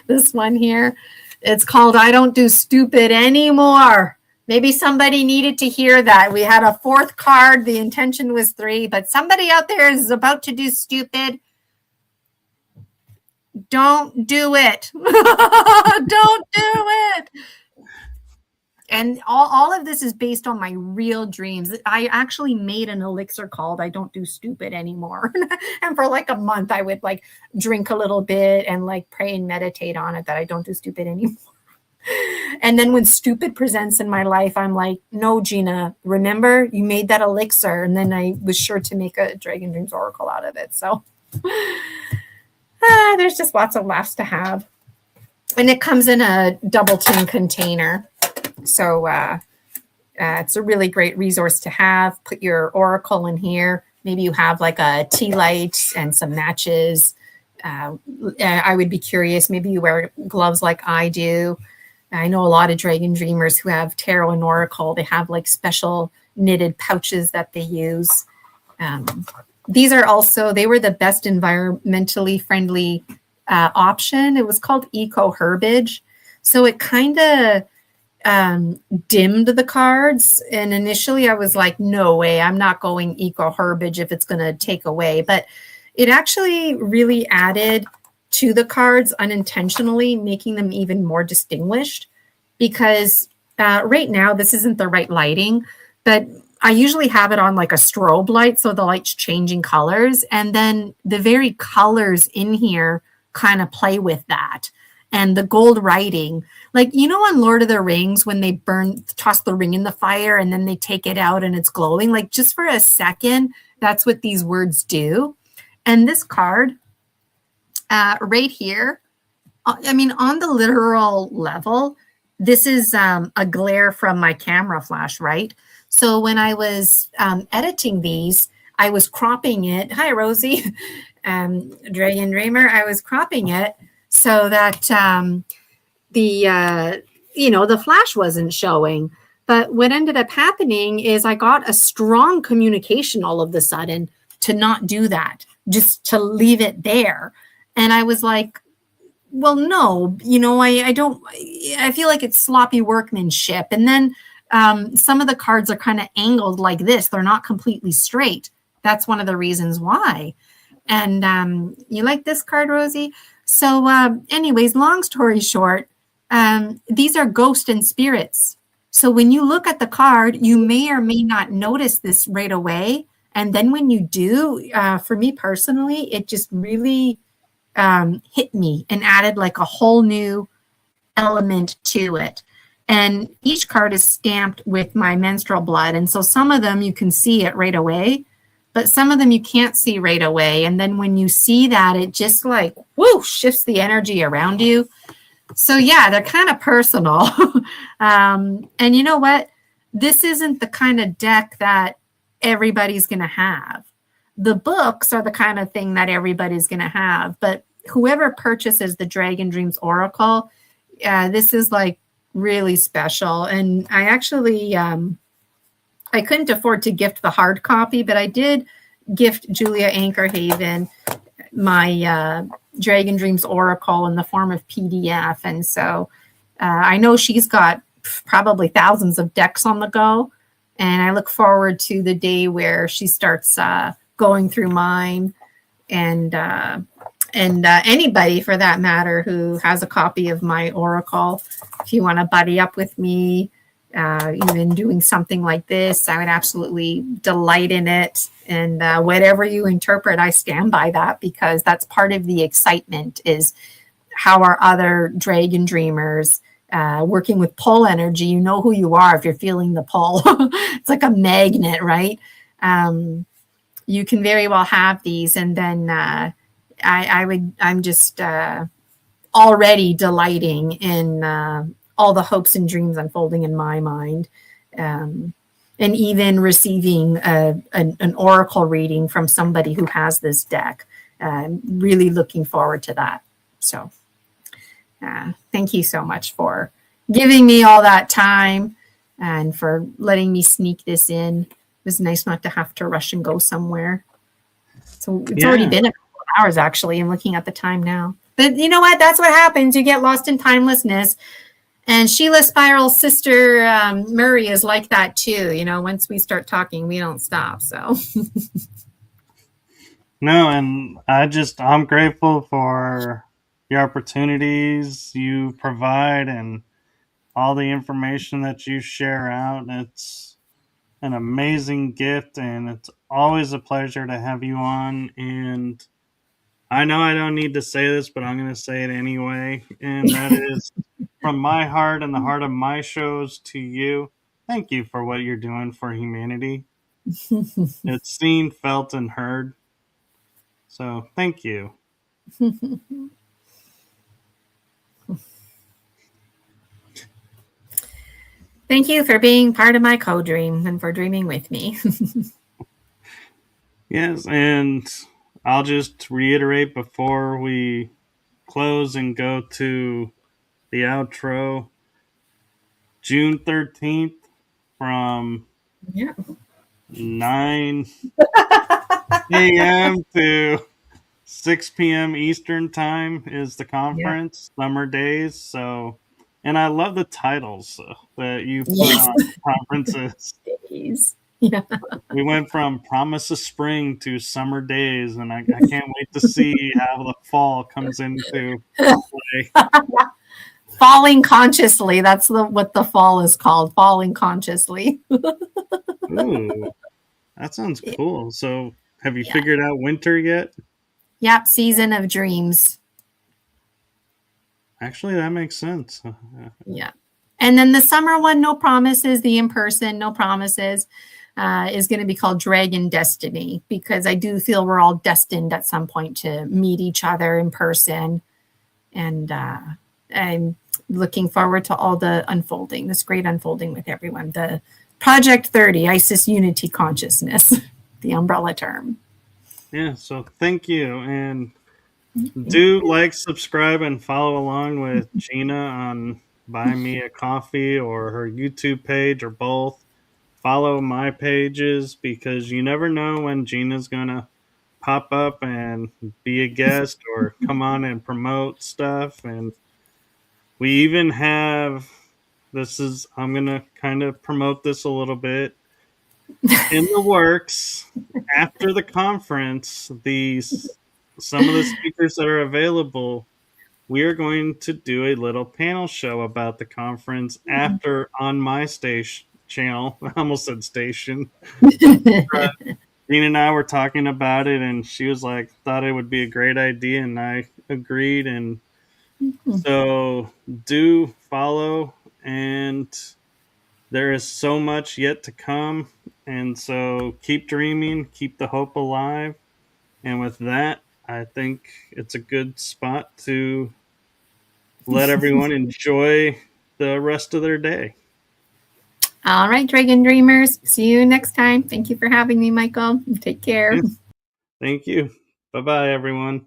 This one here. It's called I Don't Do Stupid Anymore. Maybe somebody needed to hear that. We had a 4th card. The intention was 3, but somebody out there is about to do stupid. Don't do it. Don't do it. And all of this is based on my real dreams. I actually made an elixir called I Don't Do Stupid Anymore. And for like a month, I would like drink a little bit and like pray and meditate on it that I don't do stupid anymore. And then when stupid presents in my life, I'm like, no, Gina, remember you made that elixir. And then I was sure to make a Dragon Dreams Oracle out of it. So there's just lots of laughs to have. And it comes in a double tin container. So it's a really great resource to have. Put your Oracle in here. Maybe you have like a tea light and some matches. I would be curious. Maybe you wear gloves like I do. I know a lot of Dragon Dreamers who have tarot and Oracle. They have like special knitted pouches that they use. These are also, they were the best environmentally friendly option. It was called Eco Herbage. So it kind of dimmed the cards. And initially I was like, no way, I'm not going Eco Herbage if it's going to take away. But it actually really added to the cards unintentionally, making them even more distinguished, because right now this isn't the right lighting, but I usually have it on like a strobe light, so the light's changing colors, and then the very colors in here kind of play with that. And the gold writing, like, you know, on Lord of the Rings, when they toss the ring in the fire and then they take it out and it's glowing, like just for a second, that's what these words do. And this card right here, I mean, on the literal level, this is a glare from my camera flash, right? So when I was editing these, I was cropping it. Hi, Rosie, Dragon Dreamer. I was cropping it so that the flash wasn't showing. But what ended up happening is I got a strong communication all of a sudden to not do that, just to leave it there. And I was like, well, no, I feel like it's sloppy workmanship. And then some of the cards are kind of angled like this. They're not completely straight. That's one of the reasons why. And you like this card, Rosie? So anyways, long story short, these are ghosts and spirits. So when you look at the card, you may or may not notice this right away. And then when you do, for me personally, it just really hit me and added like a whole new element to it. And each card is stamped with my menstrual blood. And so some of them you can see it right away, but some of them you can't see right away. And then when you see that, it just like, whoo, shifts the energy around you. So yeah, they're kind of personal. And you know what? This isn't the kind of deck that everybody's going to have. The books are the kind of thing that everybody's going to have. But whoever purchases the Dragon Dreams Oracle, this is like really special. And I actually I couldn't afford to gift the hard copy, but I did gift Julia Ankerhaven my Dragon Dreams Oracle in the form of PDF. And so I know she's got probably thousands of decks on the go. And I look forward to the day where she starts going through mine, and anybody for that matter who has a copy of my Oracle. If you want to buddy up with me, even doing something like this, I would absolutely delight in it. And whatever you interpret, I stand by that, because that's part of the excitement, is how our other Dragon Dreamers working with pull energy. You know who you are if you're feeling the pull. It's like a magnet, right? You can very well have these, and then I'm just already delighting in all the hopes and dreams unfolding in my mind, and even receiving an oracle reading from somebody who has this deck. Really looking forward to that. So thank you so much for giving me all that time and for letting me sneak this in. It was nice not to have to rush and go somewhere. So it's already been a couple of hours, actually. I'm looking at the time now. But you know what? That's what happens. You get lost in timelessness. And Sheila Spiral's sister, Murray, is like that too. You know, once we start talking, we don't stop. So. No, and I'm grateful for the opportunities you provide and all the information that you share out. It's an amazing gift, and it's always a pleasure to have you on. And I know I don't need to say this, but I'm going to say it anyway. And that is, from my heart and the heart of my shows to you, thank you for what you're doing for humanity. It's seen, felt, and heard. So thank you. Thank you for being part of my co-dream and for dreaming with me. Yes, and I'll just reiterate before we close and go to the outro. June 13th from 9 a.m. to 6 p.m. Eastern time is the conference, Summer Days. So, and I love the titles that you put on conferences. Yeah. We went from Promise of Spring to Summer Days, and I can't wait to see how the fall comes into play. Falling consciously. That's what the fall is called. Falling consciously. Ooh, that sounds cool. So, have you figured out winter yet? Yep, season of dreams. Actually, that makes sense. Yeah. And then the summer one, no promises, the in-person, no promises, is going to be called Dragon Destiny, because I do feel we're all destined at some point to meet each other in person. And I'm looking forward to all the unfolding, this great unfolding with everyone. The Project 30, ISIS Unity Consciousness, the umbrella term. Yeah, so thank you. And do like, subscribe, and follow along with Gina on Buy Me a Coffee or her YouTube page, or both. Follow my pages, because you never know when Gina's going to pop up and be a guest or come on and promote stuff. And we even have, I'm going to kind of promote this a little bit, in the works. After the conference, some of the speakers that are available, we are going to do a little panel show about the conference after on my station channel. I almost said station. Gina and I were talking about it, and she was like, thought it would be a great idea, and I agreed. And so do follow, and there is so much yet to come. And so keep dreaming, keep the hope alive. And with that, I think it's a good spot to let everyone enjoy the rest of their day. All right, Dragon Dreamers. See you next time. Thank you for having me, Michael. Take care. Yes. Thank you. Bye-bye, everyone.